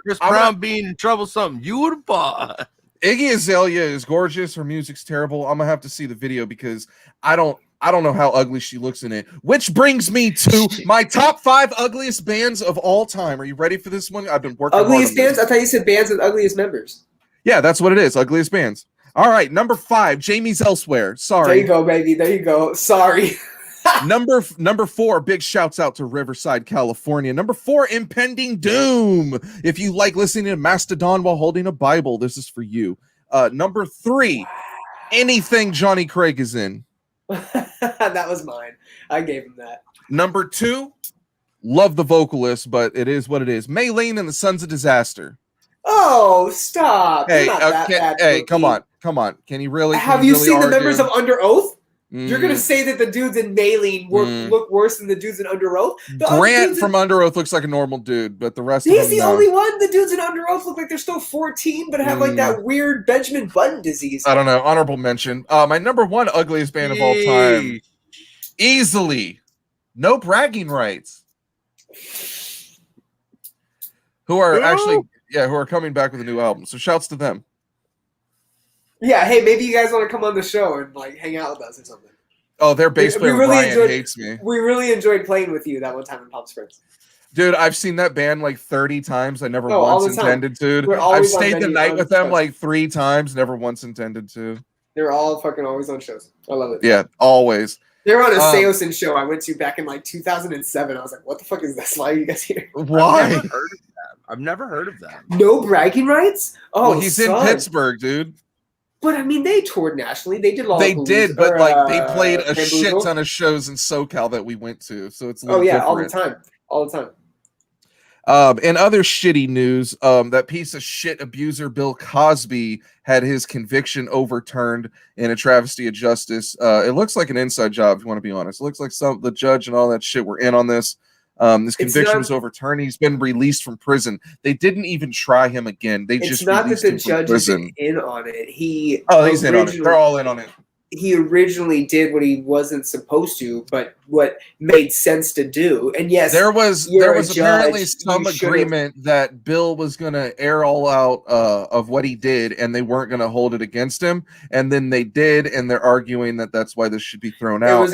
Chris Brown being in trouble, something you would have bought. Iggy Azalea is gorgeous. Her music's terrible. I'm gonna have to see the video because I don't know how ugly she looks in it. Which brings me to my top 5 ugliest bands of all time. Are you ready for this one? I've been working. Ugliest bands? I thought you said bands with ugliest members. Yeah, that's what it is. Ugliest bands. All right, number 5, Jamie's Elsewhere. Sorry. There you go, baby. There you go. Sorry. Number 4, big shouts out to Riverside, California. Number 4, Impending Doom. If you like listening to Mastodon while holding a Bible, this is for you. Number 3, anything Johnny Craig is in. That was mine. I gave him that. Number 2, love the vocalist, but it is what it is. Maylene and the Sons of Disaster. Oh, stop. Hey, Hey, come on. Can you really? Have you seen the members of Under Oath? Mm. You're going to say that the dudes in Maylene look worse than the dudes in Under Oath? Grant from Under Oath looks like a normal dude, but the rest of them, he's the only one. The dudes in Under Oath look like they're still 14, but have like that weird Benjamin Button disease. I don't know. Honorable mention. My number 1 ugliest band of all time. Easily. No bragging rights. Who are who are coming back with a new album. So shouts to them. Yeah, hey, maybe you guys want to come on the show and like hang out with us or something. Oh, their bass player Ryan hates me. We really enjoyed playing with you that one time in Palm Springs. Dude, I've seen that band like 30 times. I never once intended to. I've stayed the night with them like 3 times. Never once intended to. They're all fucking always on shows. I love it. Yeah, always. They were on a Seosin show I went to back in like 2007. I was like, what the fuck is this? Why are you guys here? Why? I've never heard of them. No bragging rights? Oh, well, he's in Pittsburgh, dude. But I mean, they toured nationally. They did they played a shit ton of shows in SoCal that we went to. So it's a little different. all the time. In other shitty news, that piece of shit abuser Bill Cosby had his conviction overturned in a travesty of justice. It looks like an inside job, if you want to be honest. It looks like the judge and all that shit were in on this. This conviction was overturned. He's been released from prison. They didn't even try him again. They just not that the judge is in on it. He's in on it. They're all in on it. He originally did what he wasn't supposed to, but what made sense to do. And yes, there was apparently some agreement that Bill was going to air all out of what he did, and they weren't going to hold it against him. And then they did, and they're arguing that that's why this should be thrown out.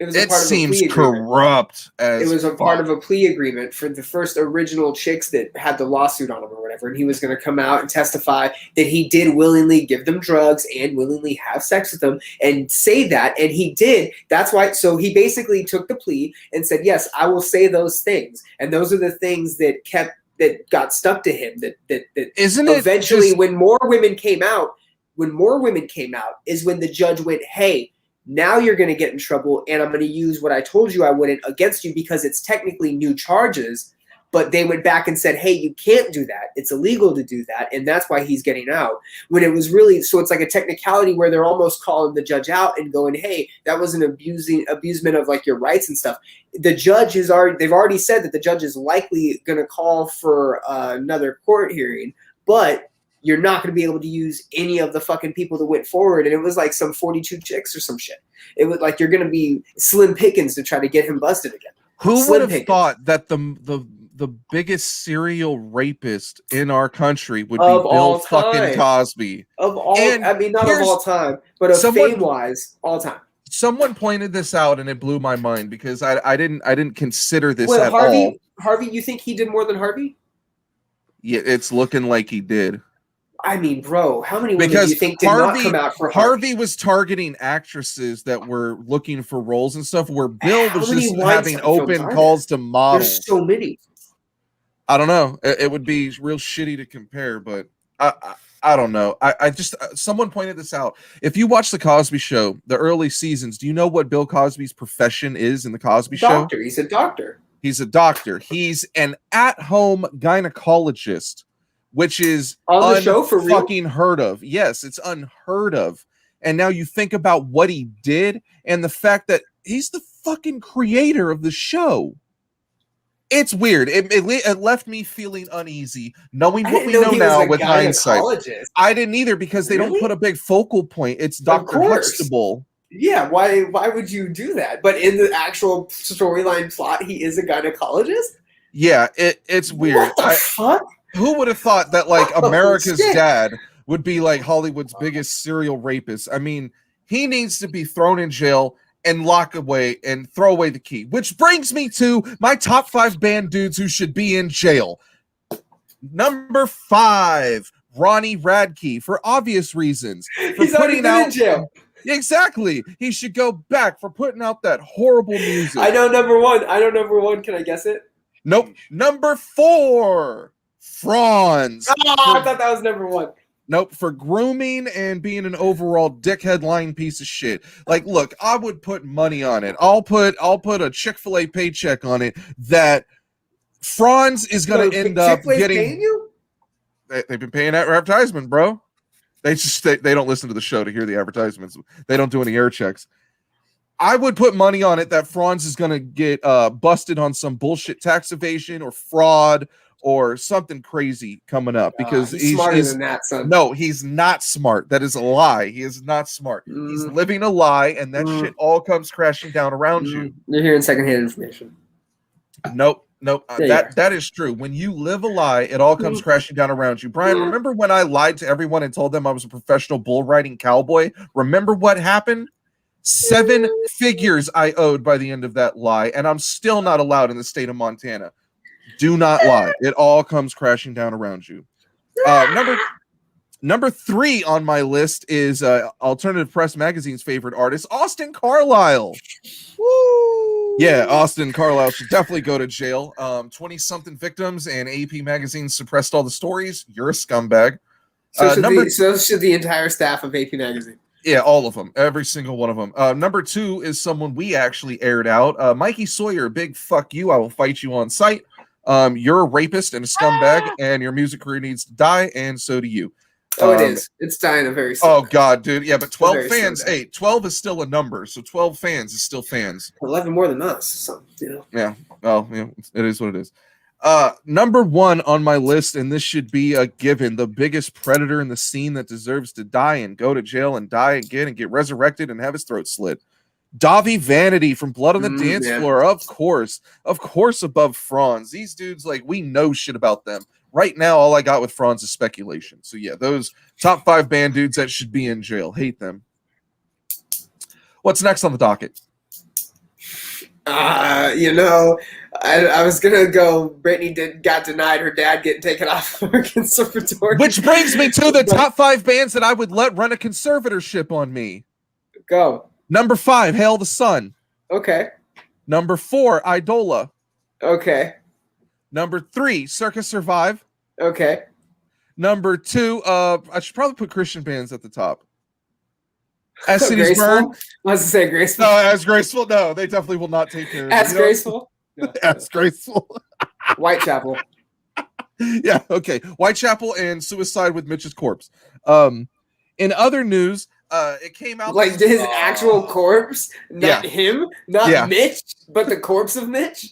And it seems corrupt. It was a part of a plea agreement for the first original chicks that had the lawsuit on him or whatever. And he was going to come out and testify that he did willingly give them drugs and willingly have sex with them and say that. And he did. That's why. So he basically took the plea and said, yes, I will say those things. And those are the things that got stuck to him. That isn't eventually just, when more women came out is when the judge went, hey, now you're going to get in trouble, and I'm going to use what I told you I wouldn't against you because it's technically new charges. But they went back and said, hey, you can't do that. It's illegal to do that, and that's why he's getting out. When it was really – so it's like a technicality where they're almost calling the judge out and going, hey, that was an abusement of like your rights and stuff. The judge is already – they've already said that the judge is likely going to call for another court hearing, but – you're not going to be able to use any of the fucking people that went forward. And it was like some 42 chicks or some shit. It was like you're going to be slim pickings to try to get him busted again. Who would have thought that the biggest serial rapist in our country would be Bill fucking Cosby? Of all, I mean, not of all time, but of fame-wise, all time. Someone pointed this out, and it blew my mind because I didn't consider this at all. Harvey, you think he did more than Harvey? Yeah, it's looking like he did. I mean, bro, how many women do you think did not come out for Harvey? Harvey was targeting actresses that were looking for roles and stuff, where Bill was just having open calls to models. There's so many. I don't know. It would be real shitty to compare, but I don't know. I just someone pointed this out. If you watch the Cosby Show, the early seasons, do you know what Bill Cosby's profession is in the Cosby Show? He's a doctor. He's a doctor. He's an at-home gynecologist, which is on the show for real? Fucking heard of. Yes, it's unheard of. And now you think about what he did and the fact that he's the fucking creator of the show. It's weird. It left me feeling uneasy, knowing what we know now with hindsight. I didn't either because they don't put a big focal point. It's Dr. Huxtable. Yeah, why would you do that? But in the actual storyline plot, he is a gynecologist? Yeah, it's weird. What the fuck? Who would have thought that like Oh, America's shit. dad would be like Hollywood's biggest serial rapist? I mean, he needs to be thrown in jail and lock away and throw away the key. Which brings me to my top 5 band dudes who should be in jail. Number 5, Ronnie Radke, for obvious reasons. For He's already been in jail. Exactly. He should go back for putting out that horrible music. I know number one. Can I guess it? Nope. Number 4, Franz. Oh, I thought that was number 1. Nope, for grooming and being an overall dickhead lying piece of shit. Like, look, I would put money on it. I'll put a Chick-fil-A paycheck on it that Franz is going to end up Chick-fil-A's getting. paying you? They've been paying that advertisement, bro. They don't listen to the show to hear the advertisements. They don't do any air checks. I would put money on it that Franz is going to get busted on some bullshit tax evasion or fraud or something crazy coming up because he's smarter than that, son. No, he's not smart. That is a lie. He is not smart. He's living a lie, and that shit all comes crashing down around you. You're hearing secondhand information. Nope. That is true. When you live a lie, it all comes crashing down around you. Brian, remember when I lied to everyone and told them I was a professional bull riding cowboy? Remember what happened? 7 figures I owed by the end of that lie, and I'm still not allowed in the state of Montana. Do not lie. It all comes crashing down around you. Number 3 on my list is Alternative Press Magazine's favorite artist, Austin Carlisle. Woo! Yeah, Austin Carlisle should definitely go to jail. 20-something victims, and AP Magazine suppressed all the stories. You're a scumbag. So should the entire staff of AP Magazine. Yeah, all of them. Every single one of them. Number 2 is someone we actually aired out. Mikey Sawyer, big fuck you. I will fight you on sight. You're a rapist and a scumbag, and your music career needs to die, and so do you. Oh, it is. It's dying a very. Oh God, dude. Yeah, but 12 fans. Hey, 12 is still a number, so 12 fans is still fans. 11 more than us. So, Yeah. Well, it is what it is. Number 1 on my list, and this should be a given, the biggest predator in the scene that deserves to die and go to jail and die again and get resurrected and have his throat slit. Davi Vanity from Blood on the Dance Floor, of course above Franz. These dudes, like, we know shit about them. Right now, all I got with Franz is speculation. So yeah, those top 5 band dudes that should be in jail. Hate them. What's next on the docket? I was gonna go. Brittany got denied her dad getting taken off of her conservatory. Which brings me to the top 5 bands that I would let run a conservatorship on me. Go. Number 5, Hail the Sun. Okay. Number 4, Idola. Okay. Number 3, Circus Survive. Okay. Number 2, I should probably put Christian bands at the top. As Cities Graceful? Burn. I was to say Graceful. No, As Graceful. No, they definitely will not take care of As Graceful. No. As Graceful. Whitechapel. Yeah, okay. Whitechapel and Suicide with Mitch's Corpse. In other news, it came out like his actual corpse, not him, not Mitch, but the corpse of Mitch.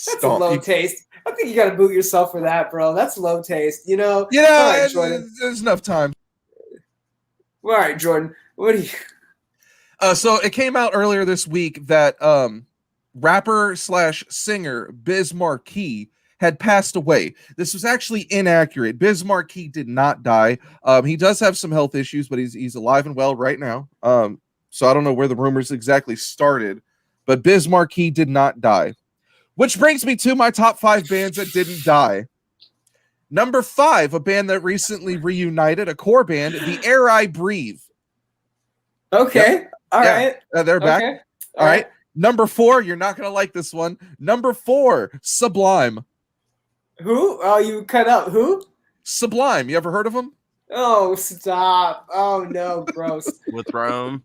That's a low taste. I think you got to boot yourself for that, bro. That's low taste. Right, there's enough time. All right, Jordan. What do you? So it came out earlier this week that rapper / singer Biz Markie had passed away. This was actually inaccurate. Biz Markie did not die. He does have some health issues, but he's alive and well right now. So I don't know where the rumors exactly started, but Biz Markie did not die. Which brings me to my top 5 bands that didn't die. Number 5, a band that recently reunited, a core band, The Air I Breathe. Okay. Yep. All right. They're back. Okay. All right. Number 4, you're not going to like this one. Number 4, Sublime. Who? Oh, you cut out. Who? Sublime. You ever heard of them? Oh, stop. Oh, no. Gross. With Rome.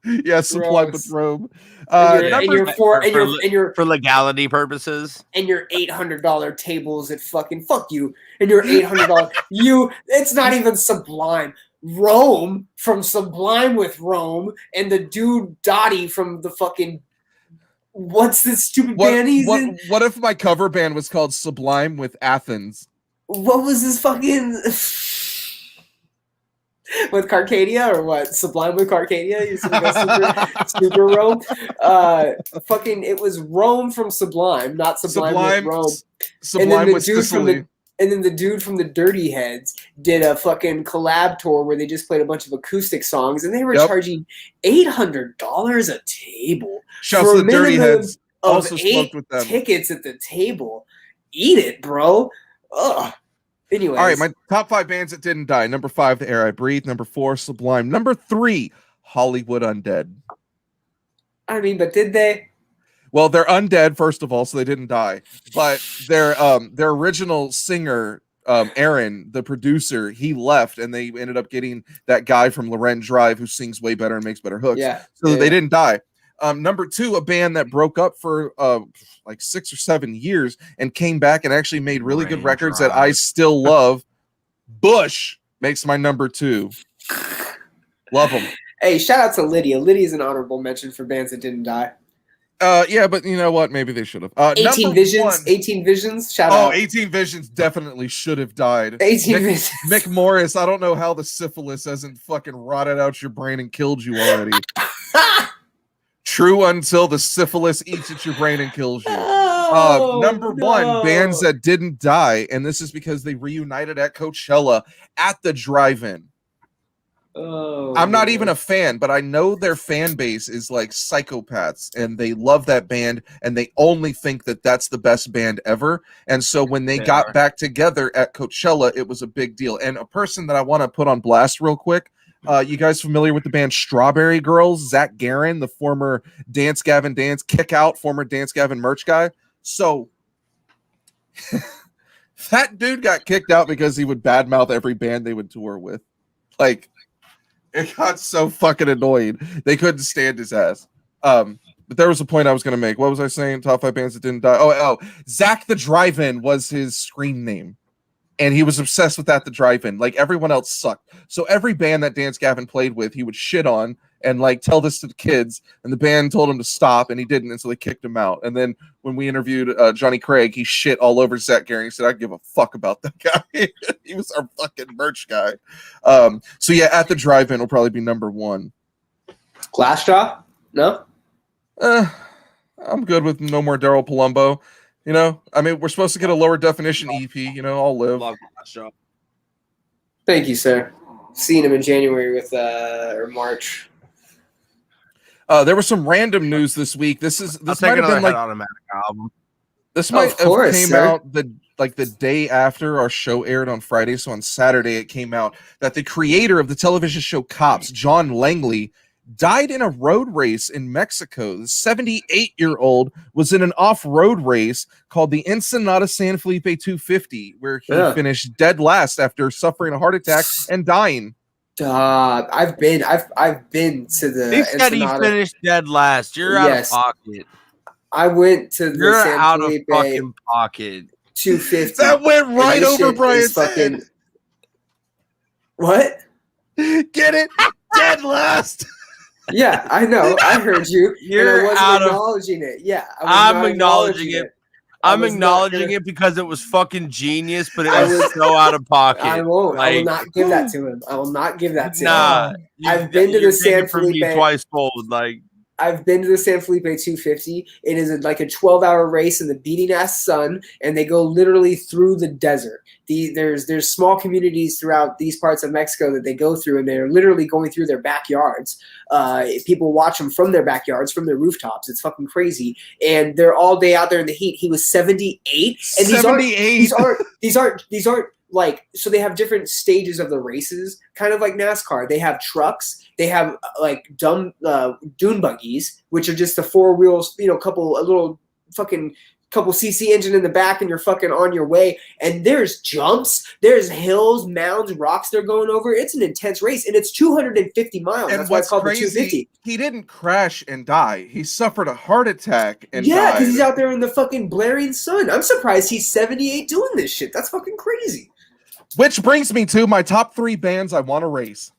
Yeah, Sublime with Rome. For legality purposes. And your $800 tables at fucking fuck you. And your $800 it's not even Sublime. Rome from Sublime with Rome and the dude Dottie from the fucking what's this stupid band he's in? What if my cover band was called Sublime with Athens? What was this fucking With Carcadia or what? Sublime with Carcadia? You said go super Rome? Fucking, it was Rome from Sublime, not Sublime with Rome. Sublime with Sicily. And then the dude from the Dirty Heads did a fucking collab tour where they just played a bunch of acoustic songs, and they were charging $800 a table. Shouts to the Dirty Heads. Also smoked with them. Tickets at the table. Eat it, bro. Ugh. Anyways. All right, my top 5 bands that didn't die. Number 5, The Air I Breathe. Number 4, Sublime. Number 3, Hollywood Undead. I mean, but did they? Well, they're undead, first of all, so they didn't die. But their original singer, Aaron, the producer, he left, and they ended up getting that guy from Loren Drive who sings way better and makes better hooks. Yeah. So they didn't die. Number 2, a band that broke up for like 6 or 7 years and came back and actually made really good records that I still love. Bush makes my number 2. Love them. Hey, shout out to Lydia. Lydia's an honorable mention for bands that didn't die. Yeah, but you know what? Maybe they should have. 18 Visions. 18 Visions. Shout out. 18 Visions definitely should have died. 18 Visions. Mick Morris, I don't know how the syphilis hasn't fucking rotted out your brain and killed you already. True until the syphilis eats at your brain and kills you. Number 1, bands that didn't die, and this is because they reunited at Coachella at the drive-in. I'm not even a fan, but I know their fan base is like psychopaths, and they love that band, and they only think that that's the best band ever. And so when they got back together at Coachella, it was a big deal. And a person that I want to put on blast real quick, you guys familiar with the band Strawberry Girls? Zach Guerin, the former Dance Gavin Dance Kick Out, former Dance Gavin merch guy. So that dude got kicked out because he would badmouth every band they would tour with. Like, it got so fucking annoying. They couldn't stand his ass. But there was a point I was going to make. What was I saying? Top 5 bands that didn't die. Oh, Zach the Drive-In was his screen name. And he was obsessed with that, the drive-in. Like, everyone else sucked. So every band that Dance Gavin played with, he would shit on and, like, tell this to the kids. And the band told him to stop, and he didn't, and so they kicked him out. And then when we interviewed Johnny Craig, he shit all over Zach Gary. He said, I give a fuck about that guy. He was our fucking merch guy. So, yeah, at the drive-in will probably be number 1. Glassjaw? No? I'm good with No More Daryl Palumbo. You know, I mean, we're supposed to get a lower definition EP. You know, I'll live. Thank you, sir. Seeing him in January with or March. There was some random news this week. This might have been like Automatic album. This might have came out the day after our show aired on Friday. So on Saturday it came out that the creator of the television show Cops, John Langley, died in a road race in Mexico. The 78-year-old was in an off-road race called the Ensenada San Felipe 250, where he finished dead last after suffering a heart attack and dying. I've been to the. He said he finished dead last. You're out of pocket. I went to the You're San out Felipe of fucking pocket. 250. That went right over Brian's fucking head. What? Get it? Dead last. Yeah, I know. I heard you. You're and I wasn't out of acknowledging it. Yeah, I'm acknowledging it. I'm acknowledging it because it was fucking genius, but it was so out of pocket. I won't. Like, I will not give that to him. I will not give that to nah, him. I've been to the San Felipe twice fold. Like, I've been to the San Felipe 250. It is like a 12-hour race in the beating ass sun, and they go literally through the desert. There's small communities throughout these parts of Mexico that they go through, and they're literally going through their backyards. People watch them from their backyards, from their rooftops. It's fucking crazy, and they're all day out there in the heat. He was 78, and these aren't like, so they have different stages of the races, kind of like NASCAR. They have trucks. They have like dune buggies, which are just the 4 wheels, a little fucking couple CC engine in the back, and you're fucking on your way. And there's jumps, there's hills, mounds, rocks they're going over. It's an intense race, and it's 250 miles. And that's why it's called crazy, the 250. He didn't crash and die. He suffered a heart attack and Yeah, died. because he's out there in the fucking blaring sun. I'm surprised he's 78 doing this shit. That's fucking crazy. Which brings me to my top 3 bands I want to race.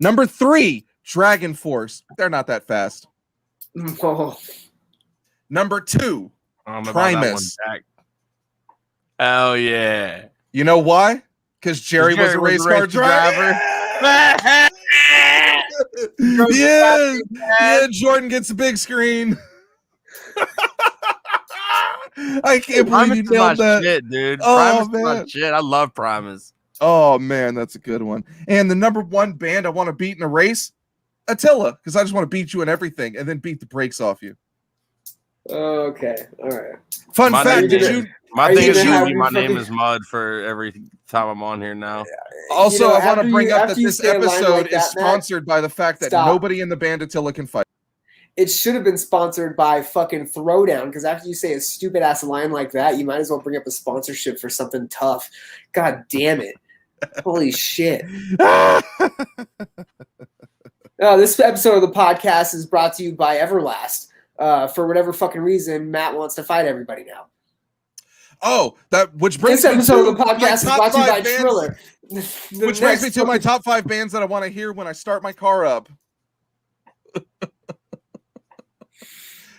Number 3, Dragon Force. They're not that fast. Oh. Number 2, Primus. Oh yeah. You know why? Because Jerry was a race car driver. Yeah, Jordan gets a big screen. I can't believe Primus you is nailed my that. shit, dude. Oh, Primus is man. my shit. I love Primus. Oh man, that's a good one. And the number one band I want to beat in a race, Attila, because I just want to beat you in everything and then beat the brakes off you. Okay, all right. Fun My fact: name did is- you My Are thing you is gonna gonna have be me my name fucking- is Mud for every time I'm on here now. also? You know, I want to after bring you- up after that you this say a line episode like is that, Matt, sponsored by the fact that stop. nobody in the band Attila can fight. It should have been sponsored by fucking Throwdown, because after you say a stupid ass line like that, you might as well bring up a sponsorship for something tough. God damn it. Holy shit. This episode of the podcast is brought to you by Everlast. For whatever fucking reason, Matt wants to fight everybody now. Oh, that which brings This me episode to of the my podcast is top brought to you by 5 bands. Triller. Which brings me to my top 5 bands that I want to hear when I start my car up.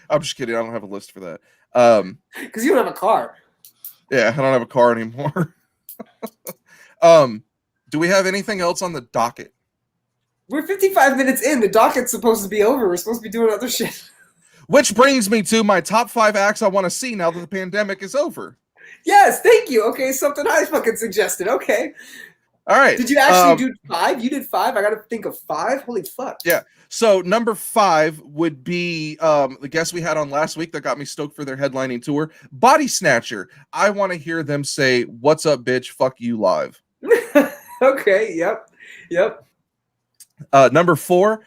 I'm just kidding. I don't have a list for that. Because you don't have a car. Yeah, I don't have a car anymore. Do we have anything else on the docket? We're 55 minutes in. The docket's supposed to be over. We're supposed to be doing other shit. Which brings me to my top 5 acts I want to see now that the pandemic is over. Yes, thank you. Okay, something I fucking suggested. Okay. All right. Did you actually do 5? You did 5? I got to think of 5? Holy fuck. Yeah. So number 5 would be the guest we had on last week that got me stoked for their headlining tour, Body Snatcher. I want to hear them say, "What's up, bitch? Fuck you," live. Okay, yep. Number 4,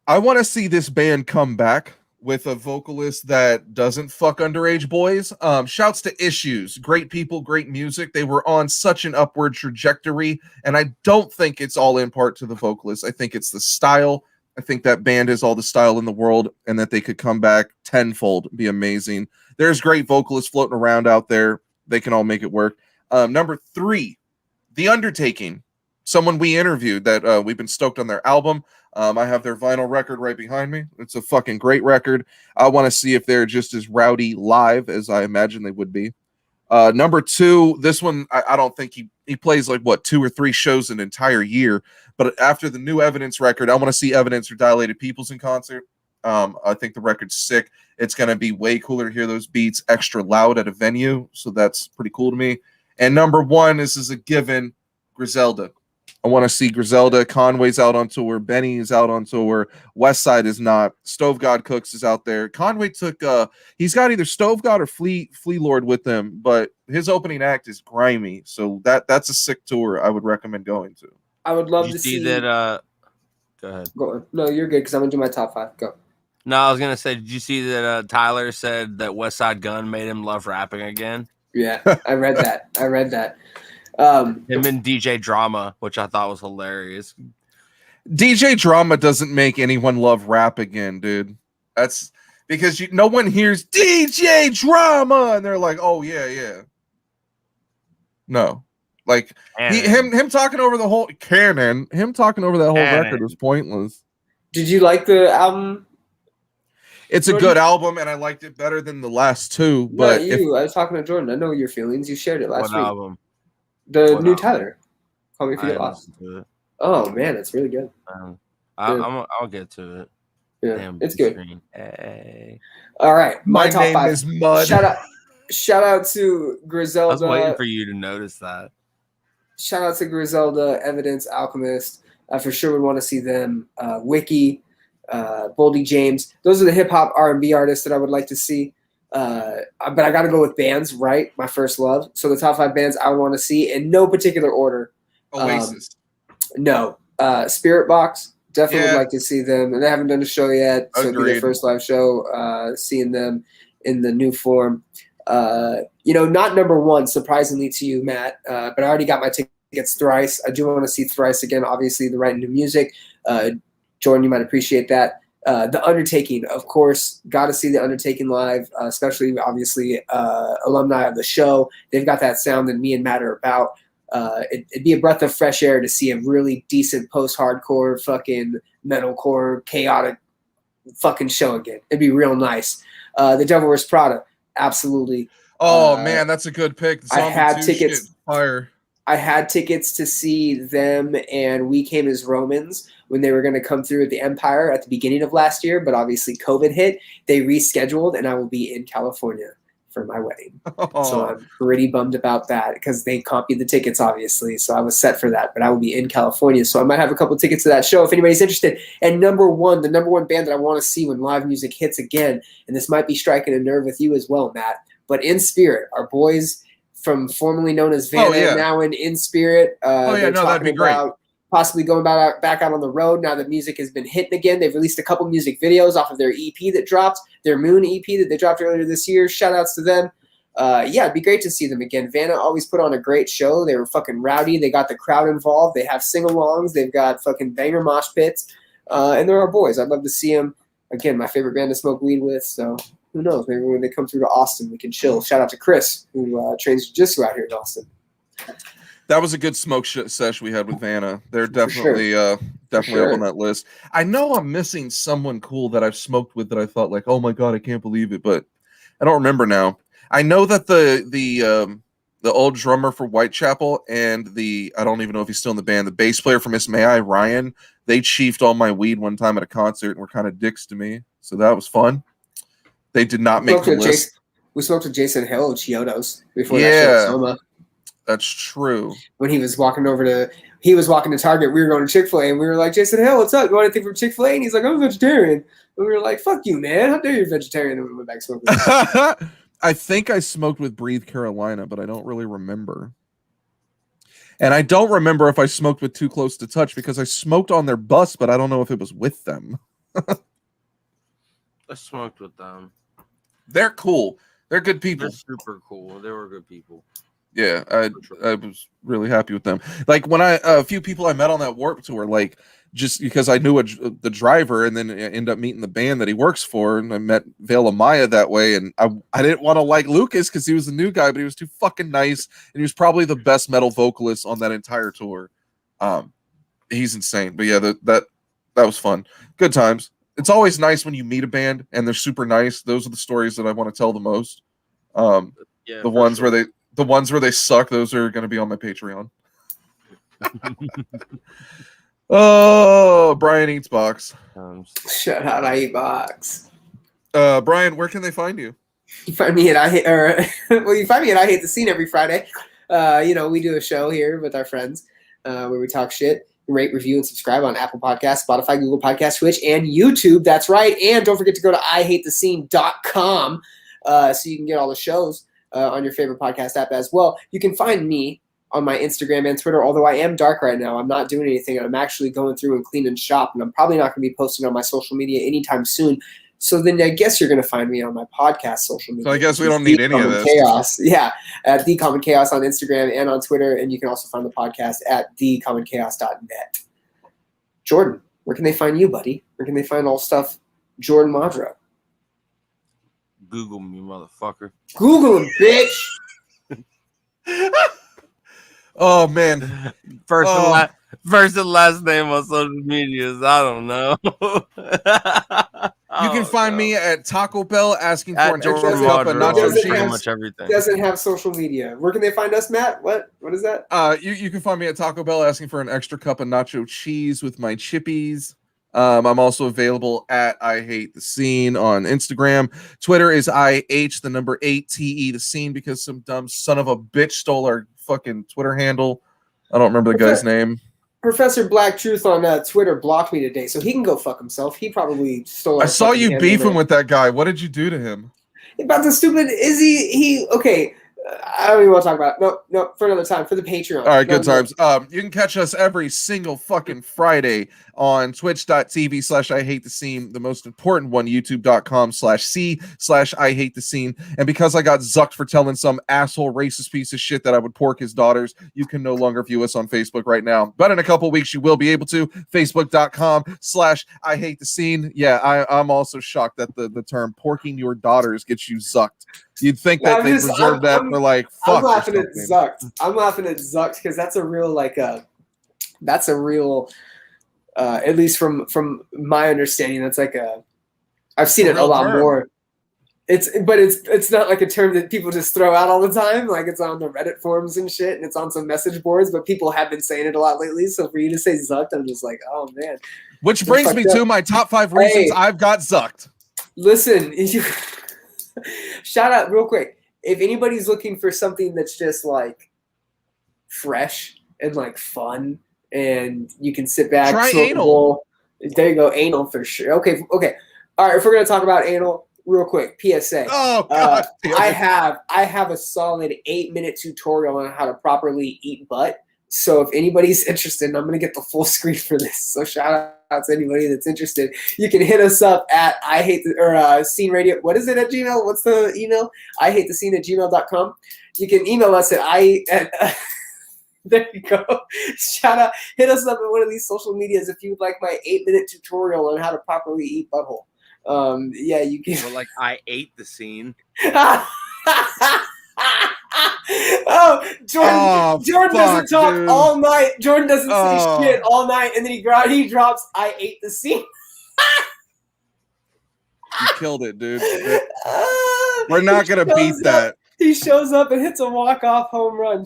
I want to see this band come back with a vocalist that doesn't fuck underage boys. Shouts to Issues. Great people, great music. They were on such an upward trajectory, and I don't think it's all in part to the vocalist. I think it's the style. I think that band is all the style in the world, and that they could come back tenfold, be amazing. There's great vocalists floating around out there. They can all make it work. Number 3, The Undertaking. Someone we interviewed that we've been stoked on their album. I have their vinyl record right behind me. It's a fucking great record. I want to see if they're just as rowdy live as I imagine they would be. Number 2, this one, I don't think he plays like, 2 or 3 shows an entire year. But after the New Evidence record, I want to see Evidence or Dilated Peoples in concert. I think the record's sick. It's going to be way cooler to hear those beats extra loud at a venue. So that's pretty cool to me. And number 1, this is a given, Griselda. I want to see Griselda. Conway's out on tour. Benny is out on tour. Westside is not. Stove God Cooks is out there. Conway took he's got either Stove God or Flea Lord with him, but his opening act is grimy. So that's a sick tour I would recommend going to. I would love Did to you see see that? Go ahead. Go on. No, you're good because I'm going to do my top 5. Go. No, I was gonna say, did you see that Tyler said that Westside Gunn made him love rapping again? Yeah, I read that. Him and DJ Drama, which I thought was hilarious. DJ Drama doesn't make anyone love rap again, dude. That's because no one hears DJ Drama and they're like, "Oh yeah." No, like him talking over the whole canon. Him talking over that whole record was pointless. Did you like the album? It's Jordan? a good album, and I liked it better than the last 2. But Not you. I was talking to Jordan. I know your feelings. You shared it last What week. album? The What new album? Tyler. Call Me If I You Get Lost. listened to it. Oh man, it's really good. I'll get to it. Yeah, Damn, it's good. screen. Hey. All right, my top name 5. is Mud. Shout out to I Griselda. was waiting for you to notice that. Shout out to Griselda, Evidence, Alchemist. For sure would want to see them. Wiki, Boldy James. Those are the hip hop R&B artists that I would like to see. But I got to go with bands, right? My first love. So the top 5 bands I want to see in no particular order. Oasis. No. Spirit Box. Definitely Yeah. would like to see them. And they haven't done a show yet. So it'll be their Agreed. first live show. Seeing them in the new form. Not number 1, surprisingly to you, Matt. But I already got my tickets Thrice. I do want to see Thrice again. Obviously, the right new music. Jordan, you might appreciate that. The Undertaking, of course, got to see The Undertaking live, especially, obviously, alumni of the show. They've got that sound that me and Matt are about. It'd be a breath of fresh air to see a really decent post-hardcore, fucking metalcore, chaotic fucking show again. It'd be real nice. The Devil Wears Prada, absolutely. Oh man, that's a good pick. The I had Zombie 2 tickets. shit, fire. I had tickets to see them and We Came as Romans when they were going to come through at the Empire at the beginning of last year, but obviously COVID hit. They rescheduled, and I will be in California for my wedding. So I'm pretty bummed about that because they copied the tickets, obviously. So I was set for that, but I will be in California. So I might have a couple tickets to that show if anybody's interested. And the number one band that I want to see when live music hits again, and this might be striking a nerve with you as well, Matt, but In Spirit, our boys from formerly known as Vanna, now in Spirit. That'd be great. Possibly going back out on the road now that music has been hitting again. They've released a couple music videos off of their EP that dropped, their Moon EP that they dropped earlier this year. Shout outs to them. It'd be great to see them again. Vanna always put on a great show. They were fucking rowdy. They got the crowd involved. They have sing-alongs. They've got fucking banger mosh pits. And they're our boys. I'd love to see them. Again, my favorite band to smoke weed with. So who knows? Maybe when they come through to Austin, we can chill. Shout out to Chris, who trains jiu-jitsu out here in Austin. That was a good smoke sesh we had with Vanna. They're definitely up on that list. I know I'm missing someone cool that I've smoked with that I thought like, oh my God, I can't believe it, but I don't remember now. I know that the old drummer for Whitechapel and I don't even know if he's still in the band, the bass player for Miss May I, Ryan, they chiefed all my weed one time at a concert and were kind of dicks to me. So that was fun. They did not make the list. We smoked with Jason Hill at Chiodos before that show at Soma. That's true. When he was walking to Target, we were going to Chick-fil-A, and we were like, Jason Hill, what's up? You want anything from Chick-fil-A? And he's like, I'm a vegetarian. And we were like, fuck you, man. How dare you, vegetarian? And we went back smoking. I think I smoked with Breathe Carolina, but I don't really remember. And I don't remember if I smoked with Too Close to Touch because I smoked on their bus, but I don't know if it was with them. I smoked with them. They're cool. They're good people. They're super cool. They were good people. Yeah, I was really happy with them. Like when a few people I met on that Warped Tour, like just because I knew the driver, and then I ended up meeting the band that he works for, and I met Vela Maya that way. And I didn't want to like Lucas because he was a new guy, but he was too fucking nice, and he was probably the best metal vocalist on that entire tour. He's insane. But yeah, that was fun. Good times. It's always nice when you meet a band and they're super nice. Those are the stories that I want to tell the most. The ones where they suck, those are going to be on my Patreon. Oh, Brian Eats Box. Shout out, I Eat Box. Brian, where can they find you? You find me at you find me at I Hate the Scene every Friday. We do a show here with our friends where we talk shit. Rate, review, and subscribe on Apple Podcasts, Spotify, Google Podcasts, Twitch, and YouTube. That's right. And don't forget to go to iHateTheScene.com so you can get all the shows on your favorite podcast app as well. You can find me on my Instagram and Twitter, although I am dark right now. I'm not doing anything. I'm actually going through and cleaning shop, and I'm probably not going to be posting on my social media anytime soon. So then I guess you're going to find me on my podcast social media. So I guess we don't need any of this. Chaos. Yeah, at The Common Chaos on Instagram and on Twitter, and you can also find the podcast at thecommonchaos.net. Jordan, where can they find you, buddy? Where can they find all stuff Jordan Madra? Google me, motherfucker. Google him, bitch. Oh man, First and last name on social medias. I don't know. You can find me at Taco Bell asking for an extra Jordan cup of Madra, nacho pretty cheese. much everything. Doesn't have social media. Where can they find us, Matt? What is that? You can find me at Taco Bell asking for an extra cup of nacho cheese with my chippies. I'm also available at I Hate the Scene on Instagram. Twitter is IH8TE the Scene because some dumb son of a bitch stole our fucking Twitter handle. I don't remember the guy's name. Professor Black Truth on Twitter blocked me today, so he can go fuck himself. He probably stole. I saw you beefing with that guy. What did you do to him? About the stupid Izzy. Okay. I don't even want to talk about it. No, for another time, for the Patreon. All right, good times. You can catch us every single fucking Friday on twitch.tv/IHateTheScene, the most important one, youtube.com/C/IHateTheScene. And because I got zucked for telling some asshole racist piece of shit that I would pork his daughters, you can no longer view us on Facebook right now. But in a couple weeks, you will be able to. Facebook.com/IHateTheScene. Yeah, I'm also shocked that the term porking your daughters gets you zucked. You'd think that they reserved that for like fuck. I'm laughing at zucked. I'm laughing at zucked because that's a real at least from my understanding, that's like I've seen it a lot more. It's not like a term that people just throw out all the time. Like it's on the Reddit forums and shit, and it's on some message boards. But people have been saying it a lot lately. So for you to say zucked, I'm just like, oh man. Which brings me to my top 5 reasons I've got zucked. Listen, shout out real quick. If anybody's looking for something that's just like fresh and like fun, and you can sit back, try smoke a anal. bowl. There you go, anal for sure. Okay. All right, if we're gonna talk about anal, real quick, PSA. Oh God! I have a solid 8-minute tutorial on how to properly eat butt. So if anybody's interested, I'm gonna get the full screen for this. So shout out to anybody that's interested. You can hit us up at Scene Radio. What is it at Gmail? What's the email? iHateTheScene@gmail.com. You can email us at there you go. Shout out. Hit us up at one of these social medias if you would like my 8-minute tutorial on how to properly eat butthole. Yeah, you can. Well, like I ate the scene. Oh, Jordan doesn't talk dude. all night. Jordan doesn't say shit all night, and then he drops, I ate the scene. You killed it, dude. We're not gonna beat that. He shows up and hits a walk-off home run.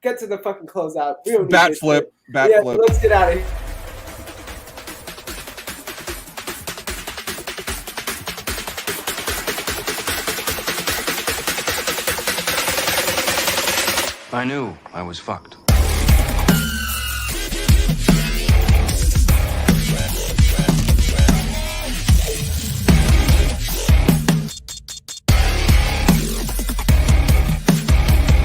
Get to the fucking closeout. Bat flip. Let's get out of here. I knew I was fucked.